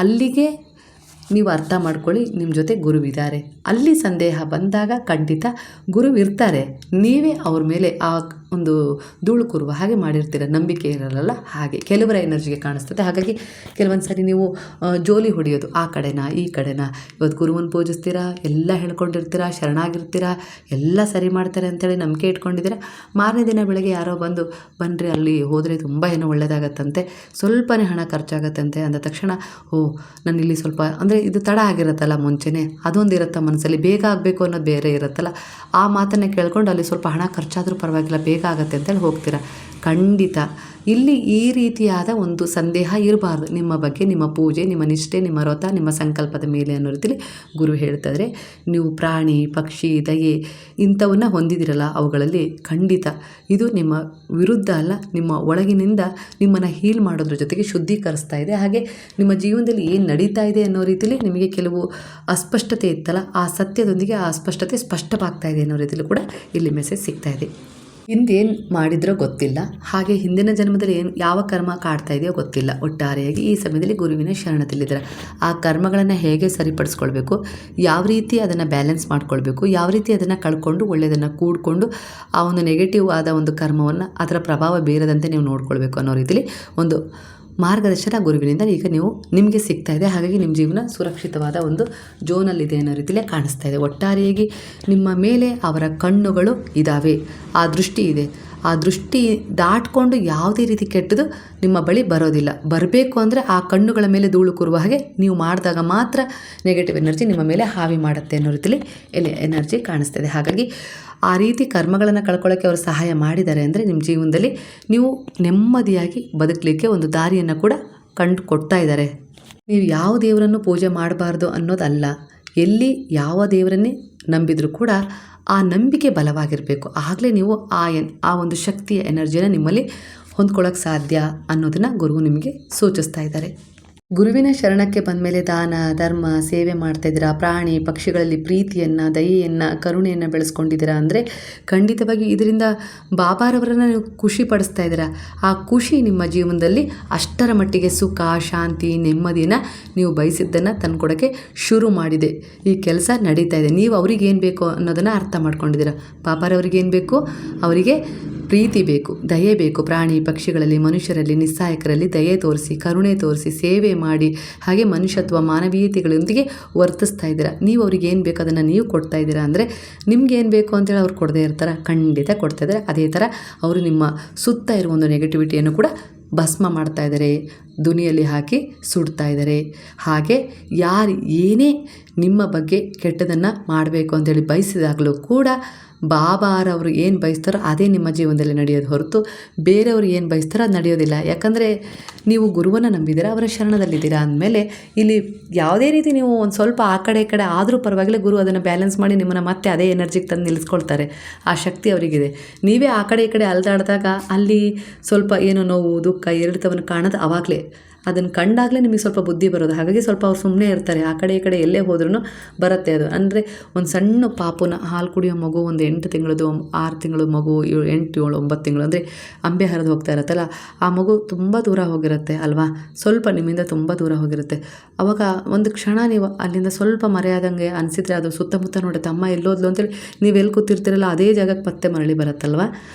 ಅಲ್ಲಿಗೆ ನೀವು ಅರ್ಥ ಮಾಡ್ಕೊಳ್ಳಿ, ನಿಮ್ಮ ಜೊತೆ ಗುರುವಿದ್ದಾರೆ. ಅಲ್ಲಿ ಸಂದೇಹ ಬಂದಾಗ ಖಂಡಿತ ಗುರುವಿರ್ತಾರೆ, ನೀವೇ ಅವ್ರ ಮೇಲೆ ಆ ಒಂದು ಧೂಳು ಕೂರುವ ಹಾಗೆ ಮಾಡಿರ್ತೀರ, ನಂಬಿಕೆ ಇರಲ್ಲ. ಹಾಗೆ ಕೆಲವರ ಎನರ್ಜಿಗೆ ಕಾಣಿಸ್ತದೆ. ಹಾಗಾಗಿ ಕೆಲವೊಂದು ಸರಿ ನೀವು ಜೋಲಿ ಹೊಡೆಯೋದು, ಆ ಕಡೆನಾ ಈ ಕಡೆನಾ, ಇವತ್ತು ಗುರುವನ್ನು ಪೂಜಿಸ್ತೀರಾ, ಎಲ್ಲ ಹೇಳ್ಕೊಂಡಿರ್ತೀರಾ, ಶರಣಾಗಿರ್ತೀರಾ, ಎಲ್ಲ ಸರಿ ಮಾಡ್ತಾರೆ ಅಂತೇಳಿ ನಂಬಿಕೆ ಇಟ್ಕೊಂಡಿದ್ದೀರಾ. ಮಾರನೇ ದಿನ ಬೆಳಗ್ಗೆ ಯಾರೋ ಬನ್ನಿರಿ ಅಲ್ಲಿ ಹೋದರೆ ತುಂಬ ಏನೋ ಒಳ್ಳೆಯದಾಗತ್ತಂತೆ, ಸ್ವಲ್ಪನೇ ಹಣ ಖರ್ಚಾಗತ್ತಂತೆ ಅಂದ ತಕ್ಷಣ ನಾನು ಇಲ್ಲಿ ಸ್ವಲ್ಪ ಅಂದರೆ ಇದು ತಡ ಆಗಿರುತ್ತಲ್ಲ, ಮುಂಚೆನೇ ಅದೊಂದು ಇರುತ್ತ ಮನಸ್ಸಲ್ಲಿ, ಬೇಗ ಆಗಬೇಕು ಅನ್ನೋದು ಬೇರೆ ಇರುತ್ತಲ್ಲ, ಆ ಮಾತನ್ನೇ ಕೇಳ್ಕೊಂಡು ಅಲ್ಲಿ ಸ್ವಲ್ಪ ಹಣ ಖರ್ಚಾದರೂ ಪರವಾಗಿಲ್ಲ, ಬೇಗ ಆಗುತ್ತೆ ಅಂತೇಳಿ ಹೋಗ್ತೀರಾ. ಖಂಡಿತ ಇಲ್ಲಿ ಈ ರೀತಿಯಾದ ಒಂದು ಸಂದೇಹ ಇರಬಾರ್ದು ನಿಮ್ಮ ಬಗ್ಗೆ, ನಿಮ್ಮ ಪೂಜೆ, ನಿಮ್ಮ ನಿಷ್ಠೆ, ನಿಮ್ಮ ವ್ರತ, ನಿಮ್ಮ ಸಂಕಲ್ಪದ ಮೇಲೆ ಅನ್ನೋ ರೀತಿಯಲ್ಲಿ ಗುರು ಹೇಳ್ತಾರೆ. ನೀವು ಪ್ರಾಣಿ ಪಕ್ಷಿ ದಯೆ ಇಂಥವನ್ನ ಹೊಂದಿದಿರಲ್ಲ, ಅವುಗಳಲ್ಲಿ ಖಂಡಿತ ಇದು ನಿಮ್ಮ ವಿರುದ್ಧ ಅಲ್ಲ, ನಿಮ್ಮ ಒಳಗಿನಿಂದ ನಿಮ್ಮನ್ನು ಹೀಲ್ ಮಾಡೋದ್ರ ಜೊತೆಗೆ ಶುದ್ಧೀಕರಿಸ್ತಾ ಇದೆ. ಹಾಗೆ ನಿಮ್ಮ ಜೀವನದಲ್ಲಿ ಏನು ನಡೀತಾ ಇದೆ ಅನ್ನೋ ರೀತಿಯಲ್ಲಿ ನಿಮಗೆ ಕೆಲವು ಅಸ್ಪಷ್ಟತೆ ಇತ್ತಲ್ಲ, ಆ ಸತ್ಯದೊಂದಿಗೆ ಆ ಅಸ್ಪಷ್ಟತೆ ಸ್ಪಷ್ಟವಾಗ್ತಾ ಇದೆ ಅನ್ನೋ ರೀತಿಯಲ್ಲಿ ಕೂಡ ಇಲ್ಲಿ ಮೆಸೇಜ್ ಸಿಗ್ತಾ ಇದೆ. ಹಿಂದೇನು ಮಾಡಿದ್ರೋ ಗೊತ್ತಿಲ್ಲ, ಹಾಗೆ ಹಿಂದಿನ ಜನ್ಮದಲ್ಲಿ ಯಾವ ಕರ್ಮ ಕಾಡ್ತಾ ಇದೆಯೋ ಗೊತ್ತಿಲ್ಲ. ಒಟ್ಟಾರೆಯಾಗಿ ಈ ಸಮಯದಲ್ಲಿ ಗುರುವಿನ ಶರಣದಲ್ಲಿದ್ದಾರೆ. ಆ ಕರ್ಮಗಳನ್ನು ಹೇಗೆ ಸರಿಪಡಿಸ್ಕೊಳ್ಬೇಕು, ಯಾವ ರೀತಿ ಅದನ್ನು ಬ್ಯಾಲೆನ್ಸ್ ಮಾಡ್ಕೊಳ್ಬೇಕು, ಯಾವ ರೀತಿ ಅದನ್ನು ಕಳ್ಕೊಂಡು ಒಳ್ಳೆಯದನ್ನು ಕೂಡಿಕೊಂಡು ಆ ಒಂದು ನೆಗೆಟಿವ್ ಆದ ಒಂದು ಕರ್ಮವನ್ನು ಅದರ ಪ್ರಭಾವ ಬೀರದಂತೆ ನೀವು ನೋಡ್ಕೊಳ್ಬೇಕು ಅನ್ನೋ ರೀತಿಯಲ್ಲಿ ಒಂದು ಮಾರ್ಗದರ್ಶನ ಗುರುವಿನಿಂದ ಈಗ ನಿಮಗೆ ಸಿಗ್ತಾ ಇದೆ. ಹಾಗಾಗಿ ನಿಮ್ಮ ಜೀವನ ಸುರಕ್ಷಿತವಾದ ಒಂದು ಜೋನಲ್ಲಿದೆ ಅನ್ನೋ ರೀತಿಯಲ್ಲೇ ಕಾಣಿಸ್ತಾ ಇದೆ. ಒಟ್ಟಾರೆಯಾಗಿ ನಿಮ್ಮ ಮೇಲೆ ಅವರ ಕಣ್ಣುಗಳು ಇದ್ದಾವೆ, ಆ ದೃಷ್ಟಿ ಇದೆ. ಆ ದೃಷ್ಟಿ ದಾಟ್ಕೊಂಡು ಯಾವುದೇ ರೀತಿ ಕೆಟ್ಟದು ನಿಮ್ಮ ಬಳಿ ಬರೋದಿಲ್ಲ. ಬರಬೇಕು ಅಂದರೆ ಆ ಕಣ್ಣುಗಳ ಮೇಲೆ ಧೂಳು ಕೂರುವ ಹಾಗೆ ನೀವು ಮಾಡಿದಾಗ ಮಾತ್ರ ನೆಗೆಟಿವ್ ಎನರ್ಜಿ ನಿಮ್ಮ ಮೇಲೆ ಹಾವಿ ಮಾಡುತ್ತೆ ಅನ್ನೋ ರೀತಿಯಲ್ಲಿ ಎನರ್ಜಿ ಕಾಣಿಸ್ತಿದೆ. ಹಾಗಾಗಿ ಆ ರೀತಿ ಕರ್ಮಗಳನ್ನು ಕಳ್ಕೊಳ್ಳೋಕ್ಕೆ ಅವರು ಸಹಾಯ ಮಾಡಿದ್ದಾರೆ ಅಂದರೆ ನಿಮ್ಮ ಜೀವನದಲ್ಲಿ ನೀವು ನೆಮ್ಮದಿಯಾಗಿ ಬದುಕಲಿಕ್ಕೆ ಒಂದು ದಾರಿಯನ್ನು ಕೂಡ ಕೊಡ್ತಾ ಇದ್ದಾರೆ. ನೀವು ಯಾವ ದೇವರನ್ನು ಪೂಜೆ ಮಾಡಬಾರ್ದು ಅನ್ನೋದಲ್ಲ, ಎಲ್ಲಿ ಯಾವ ದೇವರನ್ನೇ ನಂಬಿದರೂ ಕೂಡ ಆ ನಂಬಿಕೆ ಬಲವಾಗಿರಬೇಕು. ಆಗಲೇ ನೀವು ಆ ಒಂದು ಶಕ್ತಿಯ ಎನರ್ಜಿಯನ್ನು ನಿಮ್ಮಲ್ಲಿ ಹೊಂದ್ಕೊಳ್ಳೋಕ್ಕೆ ಸಾಧ್ಯ ಅನ್ನೋದನ್ನು ಗುರುವು ನಿಮಗೆ ಸೂಚಿಸ್ತಾ ಇದ್ದಾರೆ. ಗುರುವಿನ ಶರಣಕ್ಕೆ ಬಂದ ಮೇಲೆ ದಾನ ಧರ್ಮ ಸೇವೆ ಮಾಡ್ತಾಯಿದ್ದೀರಾ, ಪ್ರಾಣಿ ಪಕ್ಷಿಗಳಲ್ಲಿ ಪ್ರೀತಿಯನ್ನು ದಯೆಯನ್ನು ಕರುಣೆಯನ್ನು ಬೆಳೆಸ್ಕೊಂಡಿದ್ದೀರಾ ಅಂದರೆ ಖಂಡಿತವಾಗಿ ಇದರಿಂದ ಬಾಬಾರವರನ್ನು ನೀವು ಖುಷಿ ಪಡಿಸ್ತಾ ಇದ್ದೀರಾ. ಆ ಖುಷಿ ನಿಮ್ಮ ಜೀವನದಲ್ಲಿ ಅಷ್ಟರ ಮಟ್ಟಿಗೆ ಸುಖ ಶಾಂತಿ ನೆಮ್ಮದಿನ ನೀವು ಬಯಸಿದ್ದನ್ನು ತಂದುಕೊಡೋಕ್ಕೆ ಶುರು ಮಾಡಿದೆ. ಈ ಕೆಲಸ ನಡೀತಾ ಇದೆ. ನೀವು ಅವ್ರಿಗೆ ಏನು ಬೇಕು ಅನ್ನೋದನ್ನು ಅರ್ಥ ಮಾಡ್ಕೊಂಡಿದ್ದೀರಾ. ಬಾಬಾರವ್ರಿಗೆ ಏನು ಬೇಕು, ಅವರಿಗೆ ಪ್ರೀತಿ ಬೇಕು, ದಯೆ ಬೇಕು. ಪ್ರಾಣಿ ಪಕ್ಷಿಗಳಲ್ಲಿ ಮನುಷ್ಯರಲ್ಲಿ ನಿಸ್ಸಹಾಯಕರಲ್ಲಿ ದಯೆ ತೋರಿಸಿ ಕರುಣೆ ತೋರಿಸಿ ಸೇವೆ ಮಾಡಿ ಹಾಗೆ ಮನುಷ್ಯತ್ವ ಮಾನವೀಯತೆಗಳೊಂದಿಗೆ ವರ್ತಿಸ್ತಾ ಇದ್ದೀರಾ. ನೀವು ಅವ್ರಿಗೆ ಏನು ಬೇಕು ಅದನ್ನು ನೀವು ಕೊಡ್ತಾ ಇದ್ದೀರಾ ಅಂದರೆ ನಿಮ್ಗೆ ಏನು ಬೇಕು ಅಂತೇಳಿ ಅವ್ರು ಕೊಡದೇ ಇರ್ತಾರೆ, ಖಂಡಿತ ಕೊಡ್ತಾ ಇದ್ದಾರೆ. ಅದೇ ಥರ ಅವರು ನಿಮ್ಮ ಸುತ್ತ ಇರುವ ಒಂದು ನೆಗೆಟಿವಿಟಿಯನ್ನು ಕೂಡ ಭಸ್ಮ ಮಾಡ್ತಾ ಇದ್ದಾರೆ, ದುನಿಯಲ್ಲಿ ಹಾಕಿ ಸುಡ್ತಾ ಇದ್ದಾರೆ. ಹಾಗೆ ಯಾರು ಏನೇ ನಿಮ್ಮ ಬಗ್ಗೆ ಕೆಟ್ಟದನ್ನು ಮಾಡಬೇಕು ಅಂತೇಳಿ ಬಯಸಿದಾಗಲೂ ಕೂಡ ಬಾಬಾರವರು ಏನು ಬಯಸ್ತಾರೋ ಅದೇ ನಿಮ್ಮ ಜೀವನದಲ್ಲಿ ನಡೆಯೋದು ಹೊರತು ಬೇರೆಯವರು ಏನು ಬಯಸ್ತಾರೋ ಅದು ನಡೆಯೋದಿಲ್ಲ. ಯಾಕಂದರೆ ನೀವು ಗುರುವನ್ನು ನಂಬಿದ್ದೀರಾ, ಅವರ ಶರಣದಲ್ಲಿದ್ದೀರಾ ಅಂದಮೇಲೆ ಇಲ್ಲಿ ಯಾವುದೇ ರೀತಿ ನೀವು ಒಂದು ಸ್ವಲ್ಪ ಆ ಕಡೆ ಈ ಕಡೆ ಆದರೂ ಪರವಾಗಿಲ್ಲ, ಗುರು ಅದನ್ನು ಬ್ಯಾಲೆನ್ಸ್ ಮಾಡಿ ನಿಮ್ಮನ್ನು ಮತ್ತೆ ಅದೇ ಎನರ್ಜಿಗೆ ತಂದು ನಿಲ್ಲಿಸ್ಕೊಳ್ತಾರೆ. ಆ ಶಕ್ತಿ ಅವರಿಗಿದೆ. ನೀವೇ ಆ ಕಡೆ ಈ ಕಡೆ ಅಲ್ದಾಡಿದಾಗ ಅಲ್ಲಿ ಸ್ವಲ್ಪ ಏನೋ ನೋವು ದುಃಖ ಎರಡತವನ್ನು ಕಾಣೋದು ಆವಾಗಲೇ, ಅದನ್ನು ಕಂಡಾಗಲೇ ನಿಮಗೆ ಸ್ವಲ್ಪ ಬುದ್ಧಿ ಬರೋದು. ಹಾಗಾಗಿ ಸ್ವಲ್ಪ ಅವ್ರು ಸುಮ್ಮನೆ ಇರ್ತಾರೆ. ಆ ಕಡೆ ಈ ಕಡೆ ಎಲ್ಲೇ ಹೋದ್ರೂ ಬರುತ್ತೆ ಅದು. ಅಂದರೆ ಒಂದು ಸಣ್ಣ ಪಾಪುನ ಹಾಲು ಕುಡಿಯೋ ಮಗು, ಒಂದು 8 ತಿಂಗಳದು 6 ತಿಂಗಳು ಮಗು, 8 7 9 ತಿಂಗಳು ಅಂದರೆ ಅಂಬೆ ಹರಿದು ಹೋಗ್ತಾ ಇರುತ್ತಲ್ಲ, ಆ ಮಗು ತುಂಬ ದೂರ ಹೋಗಿರುತ್ತೆ ಅಲ್ವಾ, ಸ್ವಲ್ಪ ನಿಮ್ಮಿಂದ ತುಂಬ ದೂರ ಹೋಗಿರುತ್ತೆ. ಆವಾಗ ಒಂದು ಕ್ಷಣ ನೀವು ಅಲ್ಲಿಂದ ಸ್ವಲ್ಪ ಮರೆಯಾದಂಗೆ ಅನಿಸಿದರೆ ಅದು ಸುತ್ತಮುತ್ತ ನೋಡುತ್ತೆ, ಅಮ್ಮ ಎಲ್ಲೋದ್ಲು ಅಂತೇಳಿ ನೀವು ಎಲ್ಲಿ ಕೂತಿರ್ತೀರಲ್ಲ ಅದೇ ಜಾಗಕ್ಕೆ ಮತ್ತೆ ಮರಳಿ ಬರುತ್ತಲ್ವ.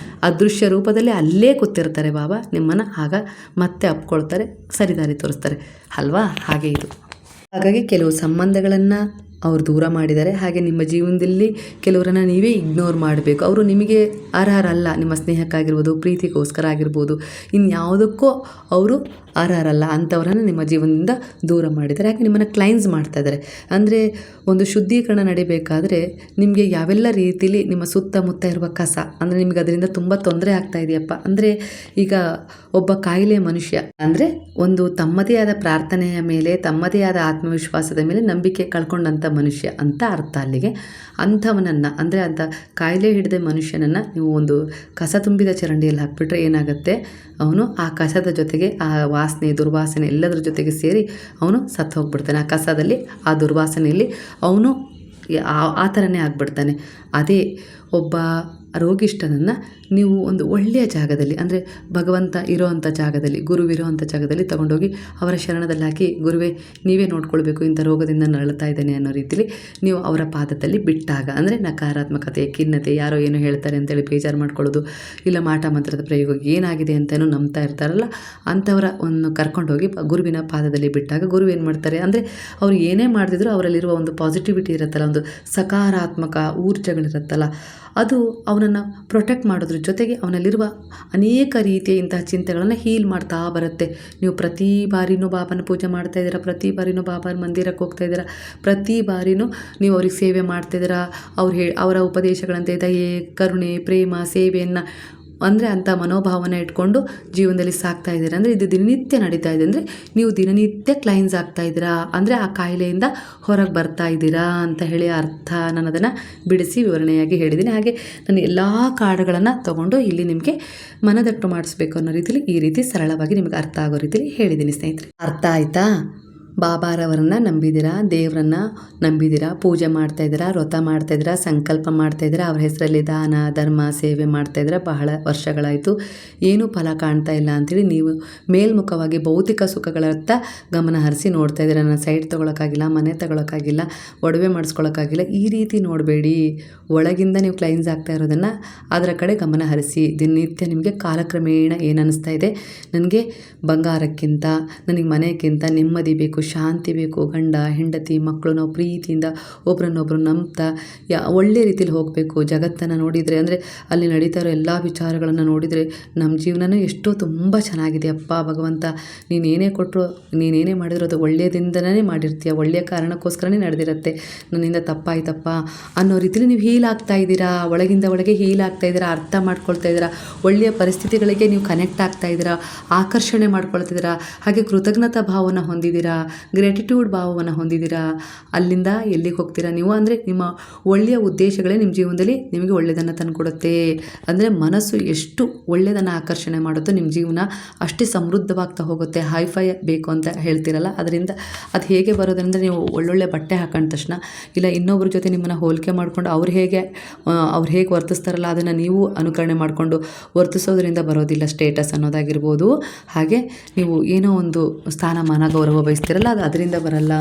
ಅದೃಶ್ಯ ರೂಪದಲ್ಲಿ ಅಲ್ಲೇ ಕೂತಿರ್ತಾರೆ ಬಾಬಾ, ನಿಮ್ಮನ್ನು ಆಗ ಮತ್ತೆ ಅಪ್ಕೊಳ್ತಾರೆ, ಸರಿದಾರಿ ತೋರಿಸ್ತಾರೆ ಅಲ್ವಾ. ಹಾಗೆ ಇದು. ಹಾಗಾಗಿ ಕೆಲವು ಸಂಬಂಧಗಳನ್ನು ಅವ್ರು ದೂರ ಮಾಡಿದ್ದಾರೆ. ಹಾಗೆ ನಿಮ್ಮ ಜೀವನದಲ್ಲಿ ಕೆಲವರನ್ನು ನೀವೇ ಇಗ್ನೋರ್ ಮಾಡಬೇಕು. ಅವರು ನಿಮಗೆ ಅರ್ಹರಲ್ಲ. ನಿಮ್ಮ ಸ್ನೇಹಕ್ಕಾಗಿರ್ಬೋದು, ಪ್ರೀತಿಗೋಸ್ಕರ ಆಗಿರ್ಬೋದು, ಇನ್ಯಾವುದಕ್ಕೂ ಅವರು ಅರ್ಹರಲ್ಲ. ಅಂಥವರನ್ನು ನಿಮ್ಮ ಜೀವನದಿಂದ ದೂರ ಮಾಡಿದ್ದಾರೆ. ಹಾಗೆ ನಿಮ್ಮನ್ನು ಕ್ಲೈನ್ಸ್ ಮಾಡ್ತಾ ಇದ್ದಾರೆ. ಅಂದರೆ ಒಂದು ಶುದ್ಧೀಕರಣ ನಡಿಬೇಕಾದ್ರೆ ನಿಮಗೆ ಯಾವೆಲ್ಲ ರೀತಿಯಲ್ಲಿ ನಿಮ್ಮ ಸುತ್ತಮುತ್ತ ಇರುವ ಕಸ, ಅಂದರೆ ನಿಮಗೆ ಅದರಿಂದ ತುಂಬ ತೊಂದರೆ ಆಗ್ತಾ ಇದೆಯಪ್ಪ ಅಂದರೆ, ಈಗ ಒಬ್ಬ ಕಾಯಿಲೆ ಮನುಷ್ಯ ಅಂದರೆ ಒಂದು ತಮ್ಮದೇ ಆದ ಪ್ರಾರ್ಥನೆಯ ಮೇಲೆ, ತಮ್ಮದೇ ಆದ ಆತ್ಮವಿಶ್ವಾಸದ ಮೇಲೆ ನಂಬಿಕೆ ಕಳ್ಕೊಂಡಂಥ ಮನುಷ್ಯ ಅಂತ ಅರ್ಥ ಅಲ್ಲಿಗೆ. ಅಂಥವನನ್ನು ಅಂದರೆ ಅಂಥ ಕಾಯಿಲೆ ಹಿಡಿದ ಮನುಷ್ಯನನ್ನು ನೀವು ಒಂದು ಕಸ ತುಂಬಿದ ಚರಂಡಿಯಲ್ಲಿ ಹಾಕಿಬಿಟ್ರೆ ಏನಾಗುತ್ತೆ, ಅವನು ಆ ಕಸದ ಜೊತೆಗೆ ಆ ವಾಸನೆ ದುರ್ವಾಸನೆ ಎಲ್ಲದರ ಜೊತೆಗೆ ಸೇರಿ ಅವನು ಸತ್ತು ಹೋಗ್ಬಿಡ್ತಾನೆ. ಆ ಕಸದಲ್ಲಿ ಆ ದುರ್ವಾಸನೆಯಲ್ಲಿ ಅವನು ಆ ಥರನೇ ಆಗಿಬಿಡ್ತಾನೆ. ಅದೇ ಒಬ್ಬ ರೋಗಿಷ್ಠನನ್ನು ನೀವು ಒಂದು ಒಳ್ಳೆಯ ಜಾಗದಲ್ಲಿ, ಅಂದರೆ ಭಗವಂತ ಇರೋವಂಥ ಜಾಗದಲ್ಲಿ, ಗುರುವಿರೋವಂಥ ಜಾಗದಲ್ಲಿ ತಗೊಂಡೋಗಿ ಅವರ ಶರಣದಲ್ಲಿ ಹಾಕಿ, ಗುರುವೇ ನೀವೇ ನೋಡ್ಕೊಳ್ಬೇಕು, ಇಂಥ ರೋಗದಿಂದ ನರಳುತ್ತಾ ಇದ್ದೇನೆ ಅನ್ನೋ ರೀತಿಲಿ ನೀವು ಅವರ ಪಾದದಲ್ಲಿ ಬಿಟ್ಟಾಗ, ಅಂದರೆ ನಕಾರಾತ್ಮಕತೆ, ಖಿನ್ನತೆ, ಯಾರೋ ಏನೋ ಹೇಳ್ತಾರೆ ಅಂತೇಳಿ ಬೇಜಾರು ಮಾಡ್ಕೊಳ್ಳೋದು, ಇಲ್ಲ ಮಾಟ ಮಂತ್ರದ ಪ್ರಯೋಗ ಏನಾಗಿದೆ ಅಂತಲೂ ನಂಬ್ತಾ ಇರ್ತಾರಲ್ಲ, ಅಂಥವರ ಒಂದು ಕರ್ಕೊಂಡೋಗಿ ಗುರುವಿನ ಪಾದದಲ್ಲಿ ಬಿಟ್ಟಾಗ ಗುರು ಏನು ಮಾಡ್ತಾರೆ ಅಂದರೆ, ಅವರು ಏನೇ ಮಾಡ್ತಿದ್ರು ಅವರಲ್ಲಿರುವ ಒಂದು ಪಾಸಿಟಿವಿಟಿ ಇರುತ್ತಲ್ಲ, ಒಂದು ಸಕಾರಾತ್ಮಕ ಊರ್ಜೆಗಳಿರುತ್ತಲ್ಲ, ಅದು ಅವನನ್ನು ಪ್ರೊಟೆಕ್ಟ್ ಮಾಡೋದ್ರ ಜೊತೆಗೆ ಅವನಲ್ಲಿರುವ ಅನೇಕ ರೀತಿಯ ಇಂತಹ ಚಿಂತೆಗಳನ್ನು ಹೀಲ್ ಮಾಡ್ತಾ ಬರುತ್ತೆ. ನೀವು ಪ್ರತಿ ಬಾರಿನೂ ಬಾಬಾನ ಪೂಜೆ ಮಾಡ್ತಾ ಇದ್ದೀರಾ, ಪ್ರತಿ ಬಾರಿನೂ ಬಾಬಾನ ಮಂದಿರಕ್ಕೆ ಹೋಗ್ತಾ ಇದ್ದೀರಾ, ಪ್ರತಿ ಬಾರಿನೂ ನೀವು ಅವ್ರಿಗೆ ಸೇವೆ ಮಾಡ್ತಾಯಿದ್ದೀರಾ, ಅವರ ಉಪದೇಶಗಳಂತೆ ದಯೆ, ಕರುಣೆ, ಪ್ರೇಮ, ಸೇವೆಯನ್ನು ಅಂದರೆ ಅಂಥ ಮನೋಭಾವನೆ ಇಟ್ಕೊಂಡು ಜೀವನದಲ್ಲಿ ಸಾಕ್ತಾ ಇದ್ದೀರಾ ಅಂದರೆ ಇದು ದಿನನಿತ್ಯ ನಡೀತಾ ಇದೆ ಅಂದರೆ ನೀವು ದಿನನಿತ್ಯ ಕ್ಲೈನ್ಸ್ ಆಗ್ತಾ ಇದ್ದೀರಾ, ಅಂದರೆ ಆ ಕಾಯಿಲೆಯಿಂದ ಹೊರಗೆ ಬರ್ತಾ ಇದ್ದೀರಾ ಅಂತ ಹೇಳಿ ಅರ್ಥ. ನಾನು ಅದನ್ನು ಬಿಡಿಸಿ ವಿವರಣೆಯಾಗಿ ಹೇಳಿದ್ದೀನಿ. ಹಾಗೆ ನಾನು ಎಲ್ಲ ಕಾರ್ಡ್ಗಳನ್ನು ತೊಗೊಂಡು ಇಲ್ಲಿ ನಿಮಗೆ ಮನದಟ್ಟು ಮಾಡಿಸ್ಬೇಕು ಅನ್ನೋ ರೀತಿಯಲ್ಲಿ ಈ ರೀತಿ ಸರಳವಾಗಿ ನಿಮಗೆ ಅರ್ಥ ಆಗೋ ರೀತಿಯಲ್ಲಿ ಹೇಳಿದ್ದೀನಿ ಸ್ನೇಹಿತರೆ. ಅರ್ಥ ಆಯಿತಾ? ಬಾಬಾರವರನ್ನ ನಂಬಿದ್ದೀರಾ, ದೇವರನ್ನ ನಂಬಿದ್ದೀರಾ, ಪೂಜೆ ಮಾಡ್ತಾಯಿದ್ದೀರಾ, ವ್ರತ ಮಾಡ್ತಾಯಿದ್ದೀರಾ, ಸಂಕಲ್ಪ ಮಾಡ್ತಾಯಿದ್ದೀರಾ, ಅವ್ರ ಹೆಸರಲ್ಲಿ ದಾನ ಧರ್ಮ ಸೇವೆ ಮಾಡ್ತಾಯಿದ್ದೀರಾ, ಬಹಳ ವರ್ಷಗಳಾಯಿತು, ಏನೂ ಫಲ ಕಾಣ್ತಾ ಇಲ್ಲ ಅಂಥೇಳಿ ನೀವು ಮೇಲ್ಮುಖವಾಗಿ ಭೌತಿಕ ಸುಖಗಳತ್ತ ಗಮನ ಹರಿಸಿ ನೋಡ್ತಾ ಇದ್ದೀರಾ. ನಾನು ಸೈಟ್ ತೊಗೊಳಕ್ಕಾಗಿಲ್ಲ, ಮನೆ ತೊಗೊಳಕ್ಕಾಗಿಲ್ಲ, ಒಡವೆ ಮಾಡಿಸ್ಕೊಳಕ್ಕಾಗಿಲ್ಲ, ಈ ರೀತಿ ನೋಡಬೇಡಿ. ಒಳಗಿಂದ ನೀವು ಕ್ಲೈನ್ಸ್ ಆಗ್ತಾ ಇರೋದನ್ನು ಅದರ ಕಡೆ ಗಮನ ಹರಿಸಿ. ದಿನನಿತ್ಯ ನಿಮಗೆ ಕಾಲಕ್ರಮೇಣ ಏನು ಅನ್ನಿಸ್ತಾ ಇದೆ, ನನಗೆ ಬಂಗಾರಕ್ಕಿಂತ, ನನಗೆ ಮನೆಗಿಂತ ನೆಮ್ಮದಿ ಬೇಕು, ಶಾಂತಿ ಬೇಕು, ಗಂಡ ಹೆಂಡತಿ ಮಕ್ಕಳು ನಾವು ಪ್ರೀತಿಯಿಂದ ಒಬ್ರನ್ನೊಬ್ರು ನಂಬ್ತಾ ಒಳ್ಳೆ ರೀತಿಯಲ್ಲಿ ಹೋಗಬೇಕು. ಜಗತ್ತನ್ನು ನೋಡಿದರೆ, ಅಂದರೆ ಅಲ್ಲಿ ನಡೀತಾ ಇರೋ ಎಲ್ಲ ವಿಚಾರಗಳನ್ನು ನೋಡಿದರೆ ನಮ್ಮ ಜೀವನನೂ ಎಷ್ಟೋ ತುಂಬ ಚೆನ್ನಾಗಿದೆ. ಅಪ್ಪ ಭಗವಂತ, ನೀನೇನೇ ಕೊಟ್ಟರು, ನೀನೇನೇ ಮಾಡಿದ್ರು ಅದು ಒಳ್ಳೆಯದಿಂದನೇ ಮಾಡಿರ್ತೀಯ, ಒಳ್ಳೆಯ ಕಾರಣಕ್ಕೋಸ್ಕರನೇ ನಡೆದಿರುತ್ತೆ, ನನ್ನಿಂದ ತಪ್ಪಾಯ್ತಪ್ಪ ಅನ್ನೋ ರೀತಿಯಲ್ಲಿ ನೀವು ಹೀಲ್ ಆಗ್ತಾ ಇದ್ದೀರಾ, ಒಳಗಿಂದ ಒಳಗೆ ಹೀಲ್ ಆಗ್ತಾ ಇದ್ದೀರಾ, ಅರ್ಥ ಮಾಡ್ಕೊಳ್ತಾ ಇದ್ದೀರಾ, ಒಳ್ಳೆಯ ಪರಿಸ್ಥಿತಿಗಳಿಗೆ ನೀವು ಕನೆಕ್ಟ್ ಆಗ್ತಾ ಇದ್ದೀರಾ, ಆಕರ್ಷಣೆ ಮಾಡ್ಕೊಳ್ತಿದ್ದೀರಾ, ಹಾಗೆ ಕೃತಜ್ಞತಾ ಭಾವನ ಹೊಂದಿದ್ದೀರಾ, ಗ್ರ್ಯಾಟಿಟ್ಯೂಡ್ ಭಾವವನ್ನು ಹೊಂದಿದ್ದೀರಾ. ಅಲ್ಲಿಂದ ಎಲ್ಲಿಗೆ ಹೋಗ್ತೀರಾ ನೀವು ಅಂದರೆ ನಿಮ್ಮ ಒಳ್ಳೆಯ ಉದ್ದೇಶಗಳೇ ನಿಮ್ಮ ಜೀವನದಲ್ಲಿ ನಿಮಗೆ ಒಳ್ಳೆಯದನ್ನು ತಂದುಕೊಡುತ್ತೆ. ಅಂದರೆ ಮನಸ್ಸು ಎಷ್ಟು ಒಳ್ಳೆಯದನ್ನು ಆಕರ್ಷಣೆ ಮಾಡುತ್ತೋ ನಿಮ್ಮ ಜೀವನ ಅಷ್ಟೇ ಸಮೃದ್ಧವಾಗ್ತಾ ಹೋಗುತ್ತೆ. ಹೈಫೈ ಬೇಕು ಅಂತ ಹೇಳ್ತೀರಲ್ಲ, ಅದರಿಂದ ಅದು ಹೇಗೆ ಬರೋದಂದರೆ ನೀವು ಒಳ್ಳೊಳ್ಳೆ ಬಟ್ಟೆ ಹಾಕೊಂಡ ತಕ್ಷಣ, ಇಲ್ಲ ಇನ್ನೊಬ್ಬರ ಜೊತೆ ನಿಮ್ಮನ್ನು ಹೋಲಿಕೆ ಮಾಡಿಕೊಂಡು ಅವ್ರು ಹೇಗೆ ವರ್ತಿಸ್ತಾರಲ್ಲ ಅದನ್ನು ನೀವು ಅನುಕರಣೆ ಮಾಡಿಕೊಂಡು ವರ್ತಿಸೋದ್ರಿಂದ ಬರೋದಿಲ್ಲ ಸ್ಟೇಟಸ್ ಅನ್ನೋದಾಗಿರ್ಬೋದು. ಹಾಗೆ ನೀವು ಏನೋ ಒಂದು ಸ್ಥಾನಮಾನ ಗೌರವ ಬಯಸ್ತೀರಲ್ಲ, ಅದು ಅದರಿಂದ ಬರಲ್ಲ.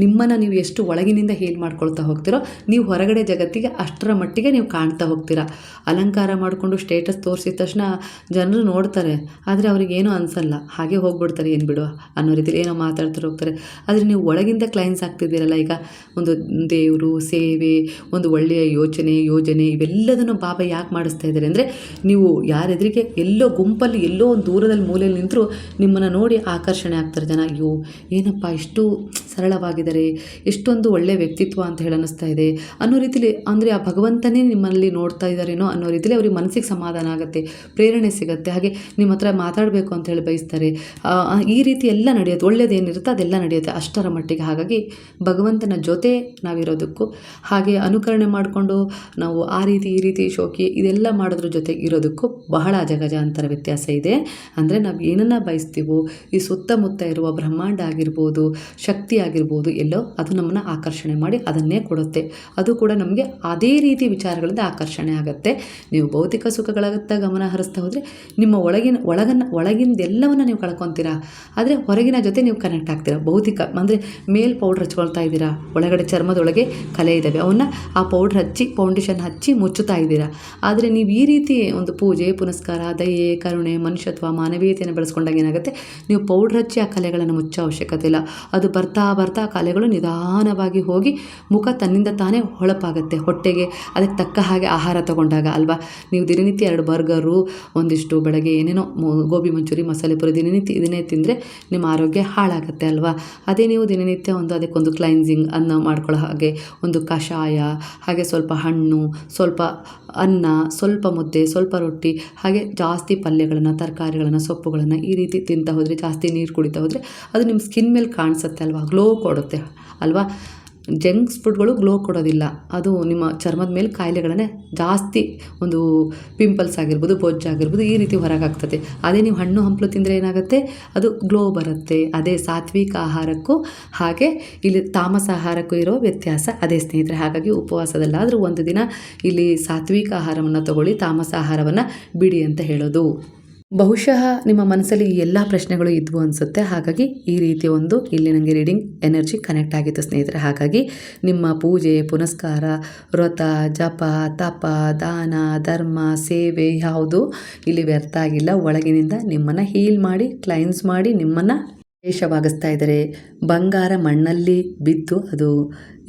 ನಿಮ್ಮನ್ನು ನೀವು ಎಷ್ಟು ಒಳಗಿನಿಂದ ಹೀಲ್ ಮಾಡ್ಕೊಳ್ತಾ ಹೋಗ್ತೀರೋ ನೀವು ಹೊರಗಡೆ ಜಗತ್ತಿಗೆ ಅಷ್ಟರ ಮಟ್ಟಿಗೆ ನೀವು ಕಾಣ್ತಾ ಹೋಗ್ತೀರಾ. ಅಲಂಕಾರ ಮಾಡಿಕೊಂಡು ಸ್ಟೇಟಸ್ ತೋರಿಸಿದ ತಕ್ಷಣ ಜನರು ನೋಡ್ತಾರೆ, ಆದರೆ ಅವ್ರಿಗೇನೂ ಅನಿಸಲ್ಲ, ಹಾಗೆ ಹೋಗ್ಬಿಡ್ತಾರೆ, ಏನು ಬಿಡುವ ಅನ್ನೋ ರೀತಿಯಲ್ಲಿ ಏನೋ ಮಾತಾಡ್ತಾರೆ ಹೋಗ್ತಾರೆ. ಆದರೆ ನೀವು ಒಳಗಿಂದ ಕ್ಲೈನ್ಸ್ ಆಗ್ತಿದ್ದೀರಲ್ಲ, ಈಗ ಒಂದು ದೇವರು, ಸೇವೆ, ಒಂದು ಒಳ್ಳೆಯ ಯೋಜನೆ ಇವೆಲ್ಲದನ್ನು ಬಾಬಾ ಯಾಕೆ ಮಾಡಿಸ್ತಾ ಇದ್ದಾರೆ ಅಂದರೆ, ನೀವು ಯಾರೆದುರಿಗೆ ಎಲ್ಲೋ ಗುಂಪಲ್ಲಿ ಎಲ್ಲೋ ಒಂದು ದೂರದಲ್ಲಿ ಮೂಲೆಯಲ್ಲಿ ನಿಂತರೂ ನಿಮ್ಮನ್ನು ನೋಡಿ ಆಕರ್ಷಣೆ ಆಗ್ತಾರೆ ಜನ. ಅಯ್ಯೋ ಏನಪ್ಪ ಇಷ್ಟು ಸರಳವಾಗಿದ್ದಾರೆ, ಎಷ್ಟೊಂದು ಒಳ್ಳೆಯ ವ್ಯಕ್ತಿತ್ವ ಅಂತ ಹೇಳಿ ಅನ್ನಿಸ್ತಾ ಇದೆ ಅನ್ನೋ ರೀತಿಲಿ, ಅಂದರೆ ಆ ಭಗವಂತನೇ ನಿಮ್ಮಲ್ಲಿ ನೋಡ್ತಾ ಇದ್ದಾರೇನೋ ಅನ್ನೋ ರೀತಿಲಿ ಅವ್ರಿಗೆ ಮನಸ್ಸಿಗೆ ಸಮಾಧಾನ ಆಗುತ್ತೆ, ಪ್ರೇರಣೆ ಸಿಗುತ್ತೆ. ಹಾಗೆ ನಿಮ್ಮ ಹತ್ರ ಮಾತಾಡಬೇಕು ಅಂತ ಹೇಳಿ ಬಯಸ್ತಾರೆ. ಈ ರೀತಿ ಎಲ್ಲ ನಡೆಯುತ್ತೆ, ಒಳ್ಳೆಯದೇನಿರುತ್ತೆ ಅದೆಲ್ಲ ನಡೆಯುತ್ತೆ ಅಷ್ಟರ ಮಟ್ಟಿಗೆ. ಹಾಗಾಗಿ ಭಗವಂತನ ಜೊತೆ ನಾವಿರೋದಕ್ಕೂ, ಹಾಗೆ ಅನುಕರಣೆ ಮಾಡಿಕೊಂಡು ನಾವು ಆ ರೀತಿ ಈ ರೀತಿ ಶೋಕಿ ಇದೆಲ್ಲ ಮಾಡೋದ್ರ ಜೊತೆ ಇರೋದಕ್ಕೂ ಬಹಳ ಅಜಗಜಾಂತರ ವ್ಯತ್ಯಾಸ ಇದೆ. ಅಂದರೆ ನಾವು ಏನನ್ನು ಬಯಸ್ತೀವೋ, ಈ ಸುತ್ತಮುತ್ತ ಇರುವ ಬ್ರಹ್ಮಾಂಡ ಆಗಿರ್ಬೋದು, ಶಕ್ತಿ ಆಗಿರ್ಬೋದು, ಎಲ್ಲೋ ಅದು ನಮ್ಮನ್ನು ಆಕರ್ಷಣೆ ಮಾಡಿ ಅದನ್ನೇ ಕೊಡುತ್ತೆ. ಅದು ಕೂಡ ನಮಗೆ ಅದೇ ರೀತಿ ವಿಚಾರಗಳಿಂದ ಆಕರ್ಷಣೆ ಆಗುತ್ತೆ. ನೀವು ಭೌತಿಕ ಸುಖಗಳತ್ತ ಗಮನ ಹರಿಸ್ತಾ ಹೋದರೆ ನಿಮ್ಮ ಒಳಗಿಂದೆಲ್ಲವನ್ನು ನೀವು ಕಳ್ಕೊತೀರಾ, ಆದರೆ ಹೊರಗಿನ ಜೊತೆ ನೀವು ಕನೆಕ್ಟ್ ಆಗ್ತೀರಾ. ಭೌತಿಕ ಅಂದರೆ ಮೇಲ್ ಪೌಡ್ರ್ ಹಚ್ಕೊಳ್ತಾ ಇದ್ದೀರಾ, ಒಳಗಡೆ ಚರ್ಮದೊಳಗೆ ಕಲೆ ಇದ್ದಾವೆ, ಅವನ್ನ ಆ ಪೌಡ್ರ್ ಹಚ್ಚಿ ಫೌಂಡೇಶನ್ ಹಚ್ಚಿ ಮುಚ್ಚುತ್ತಾ ಇದ್ದೀರಾ. ಆದರೆ ನೀವು ಈ ರೀತಿ ಒಂದು ಪೂಜೆ ಪುನಸ್ಕಾರ, ದಯೆ, ಕರುಣೆ, ಮನುಷ್ಯತ್ವ, ಮಾನವೀಯತೆಯನ್ನು ಬೆಳೆಸ್ಕೊಂಡಾಗ ಏನಾಗುತ್ತೆ, ನೀವು ಪೌಡ್ರ್ ಹಚ್ಚಿ ಆ ಕಲೆಗಳನ್ನು ಮುಚ್ಚೋ ಅವಶ್ಯಕತೆ ಇಲ್ಲ. ಅದು ಬರ್ತಾ ಬರ್ತಾ ಕಲೆಗಳು ನಿಧಾನವಾಗಿ ಹೋಗಿ ಮುಖ ತನ್ನಿಂದ ತಾನೇ ಹೊಳಪಾಗುತ್ತೆ. ಹೊಟ್ಟೆಗೆ ಅದಕ್ಕೆ ತಕ್ಕ ಹಾಗೆ ಆಹಾರ ತಗೊಂಡಾಗ ಅಲ್ವಾ. ನೀವು ದಿನನಿತ್ಯ 2 ಬರ್ಗರು, ಒಂದಿಷ್ಟು ಬೆಳಗ್ಗೆ ಏನೇನೋ ಗೋಬಿ ಮಂಚೂರಿ, ಮಸಾಲೆ ಪುರಿ ದಿನನಿತ್ಯ ಇದನ್ನೇ ತಿಂದರೆ ನಿಮ್ಮ ಆರೋಗ್ಯ ಹಾಳಾಗುತ್ತೆ ಅಲ್ವಾ. ಅದೇ ನೀವು ದಿನನಿತ್ಯ ಅದಕ್ಕೊಂದು ಕ್ಲೈನ್ಸಿಂಗ್ ಅನ್ನ ಮಾಡ್ಕೊಳ್ಳೋ ಹಾಗೆ ಒಂದು ಕಷಾಯ, ಹಾಗೆ ಸ್ವಲ್ಪ ಹಣ್ಣು, ಸ್ವಲ್ಪ ಅನ್ನ, ಸ್ವಲ್ಪ ಮುದ್ದೆ, ಸ್ವಲ್ಪ ರೊಟ್ಟಿ, ಹಾಗೆ ಜಾಸ್ತಿ ಪಲ್ಯಗಳನ್ನು, ತರಕಾರಿಗಳನ್ನು, ಸೊಪ್ಪುಗಳನ್ನು ಈ ರೀತಿ ತಿಂತಾ ಹೋದರೆ, ಜಾಸ್ತಿ ನೀರು ಕುಡಿತಾ ಹೋದರೆ ಅದು ನಿಮ್ಮ ಸ್ಕಿನ್ ಮೇಲೆ ಕಾಣಿಸುತ್ತೆ ಅಲ್ವಾ, ಗ್ಲೋ ಕೊಡುತ್ತೆ ಅಲ್ವಾ. ಜಂಕ್ಸ್ ಫುಡ್ಗಳು ಗ್ಲೋ ಕೊಡೋದಿಲ್ಲ. ಅದು ನಿಮ್ಮ ಚರ್ಮದ ಮೇಲೆ ಕಾಯಿಲೆಗಳನ್ನೇ ಜಾಸ್ತಿ, ಒಂದು ಪಿಂಪಲ್ಸ್ ಆಗಿರ್ಬೋದು, ಬೊಜ್ಜಾಗಿರ್ಬೋದು, ಈ ರೀತಿ ಹೊರಗಾಗ್ತದೆ. ಅದೇ ನೀವು ಹಣ್ಣು ಹಂಪಲು ತಿಂದರೆ ಏನಾಗುತ್ತೆ, ಅದು ಗ್ಲೋ ಬರುತ್ತೆ. ಅದೇ ಸಾತ್ವಿಕ ಆಹಾರಕ್ಕೂ ಹಾಗೆ ಇಲ್ಲಿ ತಾಮಸ ಆಹಾರಕ್ಕೂ ಇರೋ ವ್ಯತ್ಯಾಸ ಅದೇ ಸ್ನೇಹಿತರೆ. ಹಾಗಾಗಿ ಉಪವಾಸದಲ್ಲಾದರೂ ಒಂದು ದಿನ ಇಲ್ಲಿ ಸಾತ್ವಿಕ ಆಹಾರವನ್ನು ತಗೊಳ್ಳಿ, ತಾಮಸ ಆಹಾರವನ್ನು ಬಿಡಿ ಅಂತ ಹೇಳೋದು. ಬಹುಶಃ ನಿಮ್ಮ ಮನಸ್ಸಲ್ಲಿ ಈ ಎಲ್ಲ ಪ್ರಶ್ನೆಗಳು ಇದ್ವು ಅನಿಸುತ್ತೆ. ಹಾಗಾಗಿ ಈ ರೀತಿಯ ಒಂದು ಇಲ್ಲಿ ನನಗೆ ರೀಡಿಂಗ್ ಎನರ್ಜಿ ಕನೆಕ್ಟ್ ಆಗಿತ್ತು ಸ್ನೇಹಿತರೆ. ಹಾಗಾಗಿ ನಿಮ್ಮ ಪೂಜೆ ಪುನಸ್ಕಾರ, ವ್ರತ, ಜಪ, ತಪ, ದಾನ, ಧರ್ಮ, ಸೇವೆ ಯಾವುದು ಇಲ್ಲಿ ವ್ಯರ್ಥ ಆಗಿಲ್ಲ. ಒಳಗಿನಿಂದ ನಿಮ್ಮನ್ನು ಹೀಲ್ ಮಾಡಿ, ಕ್ಲೈನ್ಸ್ ಮಾಡಿ ನಿಮ್ಮನ್ನು ವಿಶೇಷವಾಗಿಸ್ತಾ ಇದ್ದಾರೆ. ಬಂಗಾರ ಮಣ್ಣಲ್ಲಿ ಬಿದ್ದು ಅದು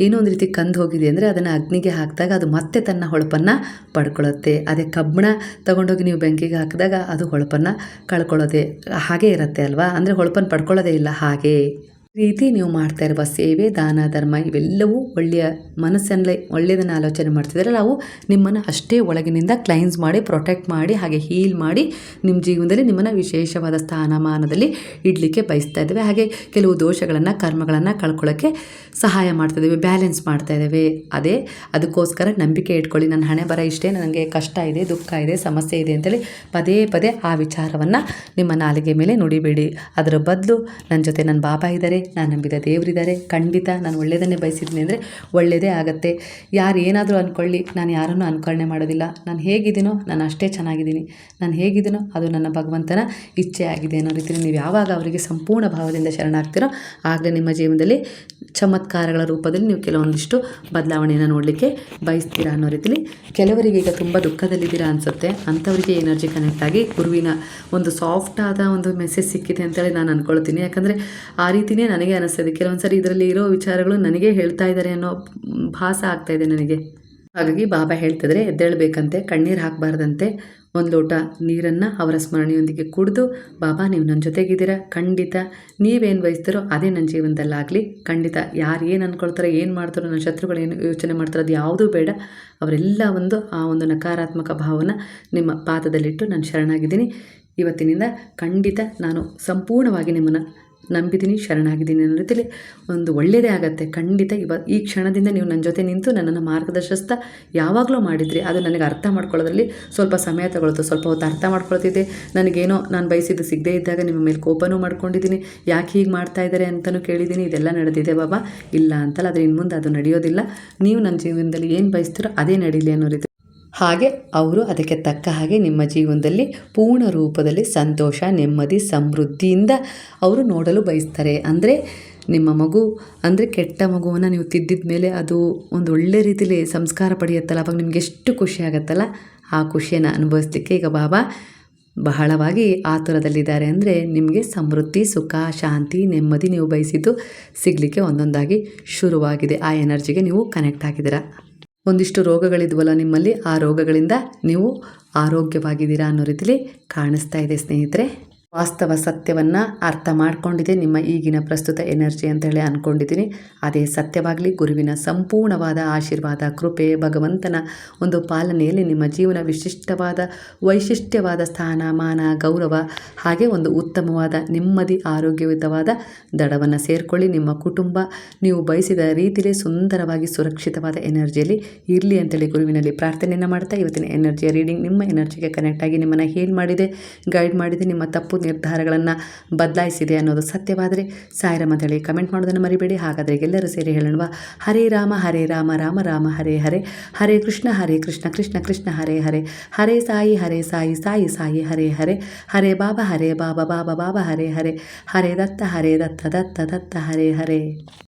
ಏನೋ ಒಂದು ರೀತಿ ಕಂದು ಹೋಗಿದೆ ಅಂದರೆ ಅದನ್ನು ಅಗ್ನಿಗೆ ಹಾಕಿದಾಗ ಅದು ಮತ್ತೆ ತನ್ನ ಹೊಳಪನ್ನು ಪಡ್ಕೊಳ್ಳುತ್ತೆ. ಅದೇ ಕಬ್ಬಣ ತಗೊಂಡೋಗಿ ನೀವು ಬೆಂಕಿಗೆ ಹಾಕಿದಾಗ ಅದು ಹೊಳಪನ್ನು ಕಳ್ಕೊಳ್ಳೋದೆ ಹಾಗೆ ಇರುತ್ತೆ ಅಲ್ವಾ, ಅಂದರೆ ಹೊಳಪನ್ನು ಪಡ್ಕೊಳ್ಳೋದೇ ಇಲ್ಲ. ಹಾಗೆ ರೀತಿ ನೀವು ಮಾಡ್ತಾ ಇರುವ ಸೇವೆ, ದಾನ, ಧರ್ಮ ಇವೆಲ್ಲವೂ ಒಳ್ಳೆಯ ಮನಸ್ಸಲ್ಲೇ ಒಳ್ಳೆಯದನ್ನು ಆಲೋಚನೆ ಮಾಡ್ತಿದ್ದಾರೆ. ನಾವು ನಿಮ್ಮನ್ನು ಅಷ್ಟೇ ಒಳಗಿನಿಂದ ಕ್ಲೈನ್ಸ್ ಮಾಡಿ, ಪ್ರೊಟೆಕ್ಟ್ ಮಾಡಿ, ಹಾಗೆ ಹೀಲ್ ಮಾಡಿ ನಿಮ್ಮ ಜೀವನದಲ್ಲಿ ನಿಮ್ಮನ್ನು ವಿಶೇಷವಾದ ಸ್ಥಾನಮಾನದಲ್ಲಿ ಇಡಲಿಕ್ಕೆ ಬಯಸ್ತಾ ಇದ್ದೇವೆ. ಹಾಗೆ ಕೆಲವು ದೋಷಗಳನ್ನು, ಕರ್ಮಗಳನ್ನು ಕಳ್ಕೊಳ್ಳೋಕ್ಕೆ ಸಹಾಯ ಮಾಡ್ತಾ ಇದ್ದೇವೆ, ಬ್ಯಾಲೆನ್ಸ್ ಮಾಡ್ತಾ ಇದ್ದೇವೆ. ಅದಕ್ಕೋಸ್ಕರ ನಂಬಿಕೆ ಇಟ್ಕೊಳ್ಳಿ. ನನ್ನ ಹಣೆ ಬರ ಇಷ್ಟೇ, ನನಗೆ ಕಷ್ಟ ಇದೆ, ದುಃಖ ಇದೆ, ಸಮಸ್ಯೆ ಇದೆ ಅಂತೇಳಿ ಪದೇ ಪದೇ ಆ ವಿಚಾರವನ್ನು ನಿಮ್ಮ ನಾಲಿಗೆ ಮೇಲೆ ನುಡಿಬೇಡಿ. ಅದರ ಬದಲು ನನ್ನ ಜೊತೆ ನನ್ನ ಬಾಬಾ ಇದ್ದಾರೆ, ನಾನು ನಂಬಿದ ದೇವರಿದ್ದಾರೆ, ಖಂಡಿತ ನಾನು ಒಳ್ಳೆಯದನ್ನೇ ಬಯಸಿದ್ದೀನಿ ಅಂದರೆ ಒಳ್ಳೆಯದೇ ಆಗುತ್ತೆ. ಯಾರು ಏನಾದರೂ ಅಂದ್ಕೊಳ್ಳಿ, ನಾನು ಯಾರನ್ನೂ ಅನುಕರಣೆ ಮಾಡೋದಿಲ್ಲ. ನಾನು ಹೇಗಿದ್ದೀನೋ ನಾನು ಅಷ್ಟೇ ಚೆನ್ನಾಗಿದ್ದೀನಿ, ನಾನು ಹೇಗಿದ್ದೀನೋ ಅದು ನನ್ನ ಭಗವಂತನ ಇಚ್ಛೆ ಆಗಿದೆ ಅನ್ನೋ ರೀತಿಯಲ್ಲಿ ನೀವು ಯಾವಾಗ ಅವರಿಗೆ ಸಂಪೂರ್ಣ ಭಾವದಿಂದ ಶರಣಾಗ್ತೀರೋ ಆಗಲೇ ನಿಮ್ಮ ಜೀವನದಲ್ಲಿ ಚಮತ್ಕಾರಗಳ ರೂಪದಲ್ಲಿ ನೀವು ಕೆಲವೊಂದಿಷ್ಟು ಬದಲಾವಣೆಯನ್ನು ನೋಡಲಿಕ್ಕೆ ಬಯಸ್ತೀರಾ ಅನ್ನೋ ರೀತಿಯಲ್ಲಿ. ಕೆಲವರಿಗೆ ಈಗ ತುಂಬ ದುಃಖದಲ್ಲಿದ್ದೀರಾ ಅನಿಸುತ್ತೆ, ಅಂಥವರಿಗೆ ಎನರ್ಜಿ ಕನೆಕ್ಟ್ ಆಗಿ ಗುರುವಿನ ಒಂದು ಸಾಫ್ಟ್ ಆದ ಒಂದು ಮೆಸೇಜ್ ಸಿಕ್ಕಿದೆ ಅಂತೇಳಿ ನಾನು ಅಂದ್ಕೊಳ್ತೀನಿ. ಯಾಕಂದರೆ ಆ ರೀತಿಯೇ ನನಗೆ ಅನಿಸ್ತದೆ. ಕೆಲವೊಂದು ಸರಿ ಇದರಲ್ಲಿ ಇರೋ ವಿಚಾರಗಳು ನನಗೆ ಹೇಳ್ತಾ ಇದ್ದಾರೆ ಅನ್ನೋ ಭಾಸ ಆಗ್ತಾಯಿದೆ ನನಗೆ. ಹಾಗಾಗಿ ಬಾಬಾ ಹೇಳ್ತಿದ್ರೆ ಎದ್ದೇಳಬೇಕಂತೆ, ಕಣ್ಣೀರು ಹಾಕಬಾರ್ದಂತೆ. ಒಂದು ಲೋಟ ನೀರನ್ನು ಅವರ ಸ್ಮರಣೆಯೊಂದಿಗೆ ಕುಡಿದು, ಬಾಬಾ ನೀವು ನನ್ನ ಜೊತೆಗಿದ್ದೀರಾ, ಖಂಡಿತ ನೀವೇನು ಬಯಸ್ತೀರೋ ಅದೇ ನನ್ನ ಜೀವನದಲ್ಲಾಗಲಿ. ಖಂಡಿತ ಯಾರು ಏನು ಅಂದ್ಕೊಳ್ತಾರೋ, ಏನು ಮಾಡ್ತಾರೋ, ನನ್ನ ಶತ್ರುಗಳು ಏನು ಯೋಚನೆ ಮಾಡ್ತಾರೋ ಅದು ಯಾವುದೂ ಬೇಡ. ಅವರೆಲ್ಲ ಆ ಒಂದು ನಕಾರಾತ್ಮಕ ಭಾವನ ನಿಮ್ಮ ಪಾದದಲ್ಲಿಟ್ಟು ನಾನು ಶರಣಾಗಿದ್ದೀನಿ. ಇವತ್ತಿನಿಂದ ಖಂಡಿತ ನಾನು ಸಂಪೂರ್ಣವಾಗಿ ನಿಮ್ಮನ್ನು ನಂಬಿದ್ದೀನಿ, ಶರಣಾಗಿದ್ದೀನಿ ಅನ್ನೋ ರೀತಿಯಲ್ಲಿ ಒಂದು ಒಳ್ಳೆಯದೇ ಆಗುತ್ತೆ. ಖಂಡಿತ ಈ ಕ್ಷಣದಿಂದ ನೀವು ನನ್ನ ಜೊತೆ ನಿಂತು ನನ್ನನ್ನು ಮಾರ್ಗದರ್ಶಿಸ್ತಾ ಯಾವಾಗಲೂ ಮಾಡಿದ್ರಿ. ಅದು ನನಗೆ ಅರ್ಥ ಮಾಡ್ಕೊಳ್ಳೋದ್ರಲ್ಲಿ ಸ್ವಲ್ಪ ಸಮಯ ತಗೊಳ್ತು. ಸ್ವಲ್ಪ ಹೊತ್ತು ಅರ್ಥ ಮಾಡ್ಕೊಳ್ತಿದ್ದೆ. ನನಗೇನೋ ನಾನು ಬಯಸಿದ್ದು ಸಿಗದೇ ಇದ್ದಾಗ ನಿಮ್ಮ ಮೇಲೆ ಕೋಪನೂ ಮಾಡ್ಕೊಂಡಿದ್ದೀನಿ. ಯಾಕೆ ಹೀಗೆ ಮಾಡ್ತಾ ಇದ್ದಾರೆ ಅಂತಲೂ ಕೇಳಿದ್ದೀನಿ. ಇದೆಲ್ಲ ನಡೆದಿದೆ ಬಾಬಾ, ಇಲ್ಲ ಅಂತಲ್ಲ. ಆದರೆ ಇನ್ನು ಮುಂದೆ ಅದು ನಡೆಯೋದಿಲ್ಲ. ನೀವು ನನ್ನ ಜೀವನದಲ್ಲಿ ಏನು ಬಯಸ್ತೀರೋ ಅದೇ ನಡೀಲಿ ಅನ್ನೋ ರೀತಿ. ಹಾಗೆ ಅವರು ಅದಕ್ಕೆ ತಕ್ಕ ಹಾಗೆ ನಿಮ್ಮ ಜೀವನದಲ್ಲಿ ಪೂರ್ಣ ರೂಪದಲ್ಲಿ ಸಂತೋಷ, ನೆಮ್ಮದಿ, ಸಮೃದ್ಧಿಯಿಂದ ಅವರು ನೋಡಲು ಬಯಸ್ತಾರೆ. ಅಂದರೆ ನಿಮ್ಮ ಮಗು ಅಂದರೆ ಕೆಟ್ಟ ಮಗುವನ್ನು ನೀವು ತಿದ್ದಿದ ಮೇಲೆ ಅದು ಒಂದು ಒಳ್ಳೆ ರೀತಿಯಲ್ಲಿ ಸಂಸ್ಕಾರ ಪಡೆಯುತ್ತಲ್ಲ, ಅವಾಗ ನಿಮ್ಗೆ ಎಷ್ಟು ಖುಷಿ ಆಗುತ್ತಲ್ಲ, ಆ ಖುಷಿಯನ್ನು ಅನುಭವಿಸ್ಲಿಕ್ಕೆ ಈಗ ಬಾಬಾ ಬಹಳವಾಗಿ ಆತುರದಲ್ಲಿದ್ದಾರೆ. ಅಂದರೆ ನಿಮಗೆ ಸಮೃದ್ಧಿ, ಸುಖ, ಶಾಂತಿ, ನೆಮ್ಮದಿ ನೀವು ಬಯಸಿದ್ದು ಸಿಗಲಿಕ್ಕೆ ಒಂದೊಂದಾಗಿ ಶುರುವಾಗಿದೆ. ಆ ಎನರ್ಜಿಗೆ ನೀವು ಕನೆಕ್ಟ್ ಆಗಿದ್ದೀರಾ. ಒಂದಿಷ್ಟು ರೋಗಗಳಿದ್ವಲ್ಲ ನಿಮ್ಮಲ್ಲಿ, ಆ ರೋಗಗಳಿಂದ ನೀವು ಆರೋಗ್ಯವಾಗಿದ್ದೀರಾ ಅನ್ನೋ ರೀತಿಯಲ್ಲಿ ಕಾಣಿಸ್ತಾ ಇದೆ ಸ್ನೇಹಿತರೆ. ವಾಸ್ತವ ಸತ್ಯವನ್ನು ಅರ್ಥ ಮಾಡ್ಕೊಂಡಿದೆ ನಿಮ್ಮ ಈಗಿನ ಪ್ರಸ್ತುತ ಎನರ್ಜಿ ಅಂತೇಳಿ ಅಂದ್ಕೊಂಡಿದ್ದೀನಿ. ಅದೇ ಸತ್ಯವಾಗಲಿ. ಗುರುವಿನ ಸಂಪೂರ್ಣವಾದ ಆಶೀರ್ವಾದ, ಕೃಪೆ, ಭಗವಂತನ ಒಂದು ಪಾಲನೆಯಲ್ಲಿ ನಿಮ್ಮ ಜೀವನ ವಿಶಿಷ್ಟವಾದ, ವೈಶಿಷ್ಟ್ಯವಾದ ಸ್ಥಾನಮಾನ, ಗೌರವ, ಹಾಗೆ ಒಂದು ಉತ್ತಮವಾದ ನೆಮ್ಮದಿ, ಆರೋಗ್ಯಯುತವಾದ ದಡವನ್ನು ಸೇರಿಕೊಳ್ಳಿ. ನಿಮ್ಮ ಕುಟುಂಬ ನೀವು ಬಯಸಿದ ರೀತಿಯಲ್ಲಿ ಸುಂದರವಾಗಿ ಸುರಕ್ಷಿತವಾದ ಎನರ್ಜಿಯಲ್ಲಿ ಇರಲಿ ಅಂತೇಳಿ ಗುರುವಿನಲ್ಲಿ ಪ್ರಾರ್ಥನೆಯನ್ನು ಮಾಡ್ತಾ, ಇವತ್ತಿನ ಎನರ್ಜಿಯ ರೀಡಿಂಗ್ ನಿಮ್ಮ ಎನರ್ಜಿಗೆ ಕನೆಕ್ಟ್ ಆಗಿ ನಿಮ್ಮನ್ನು ಹೀಲ್ ಮಾಡಿದೆ, ಗೈಡ್ ಮಾಡಿದೆ. ನಿಮ್ಮ ತಪ್ಪು ನಿರ್ಧಾರಗಳನ್ನು ಬದಲಾಯಿಸಿದೆ ಅನ್ನೋದು ಸತ್ಯವಾದರೆ ಸಾಯಿರಾಮ್ ಅಂತೇಳಿ ಕಮೆಂಟ್ ಮಾಡೋದನ್ನು ಮರಿಬೇಡಿ. ಹಾಗಾದರೆ ಎಲ್ಲರೂ ಸೇರಿ ಹೇಳೋಣವಾ? ಹರೇ ರಾಮ ಹರೇ ರಾಮ, ರಾಮ ರಾಮ ಹರೇ ಹರೇ, ಹರೇ ಕೃಷ್ಣ ಕೃಷ್ಣ ಕೃಷ್ಣ ಹರೇ ಹರೇ, ಹರೇ ಸಾಯಿ ಸಾಯಿ ಸಾಯಿ ಹರೇ ಹರೇ, ಹರೇ ಬಾಬಾ ಬಾಬಾ ಬಾಬಾ ಹರೇ ಹರೇ, ಹರೇ ದತ್ತ ದತ್ತ ದತ್ತ ಹರೇ ಹರೇ.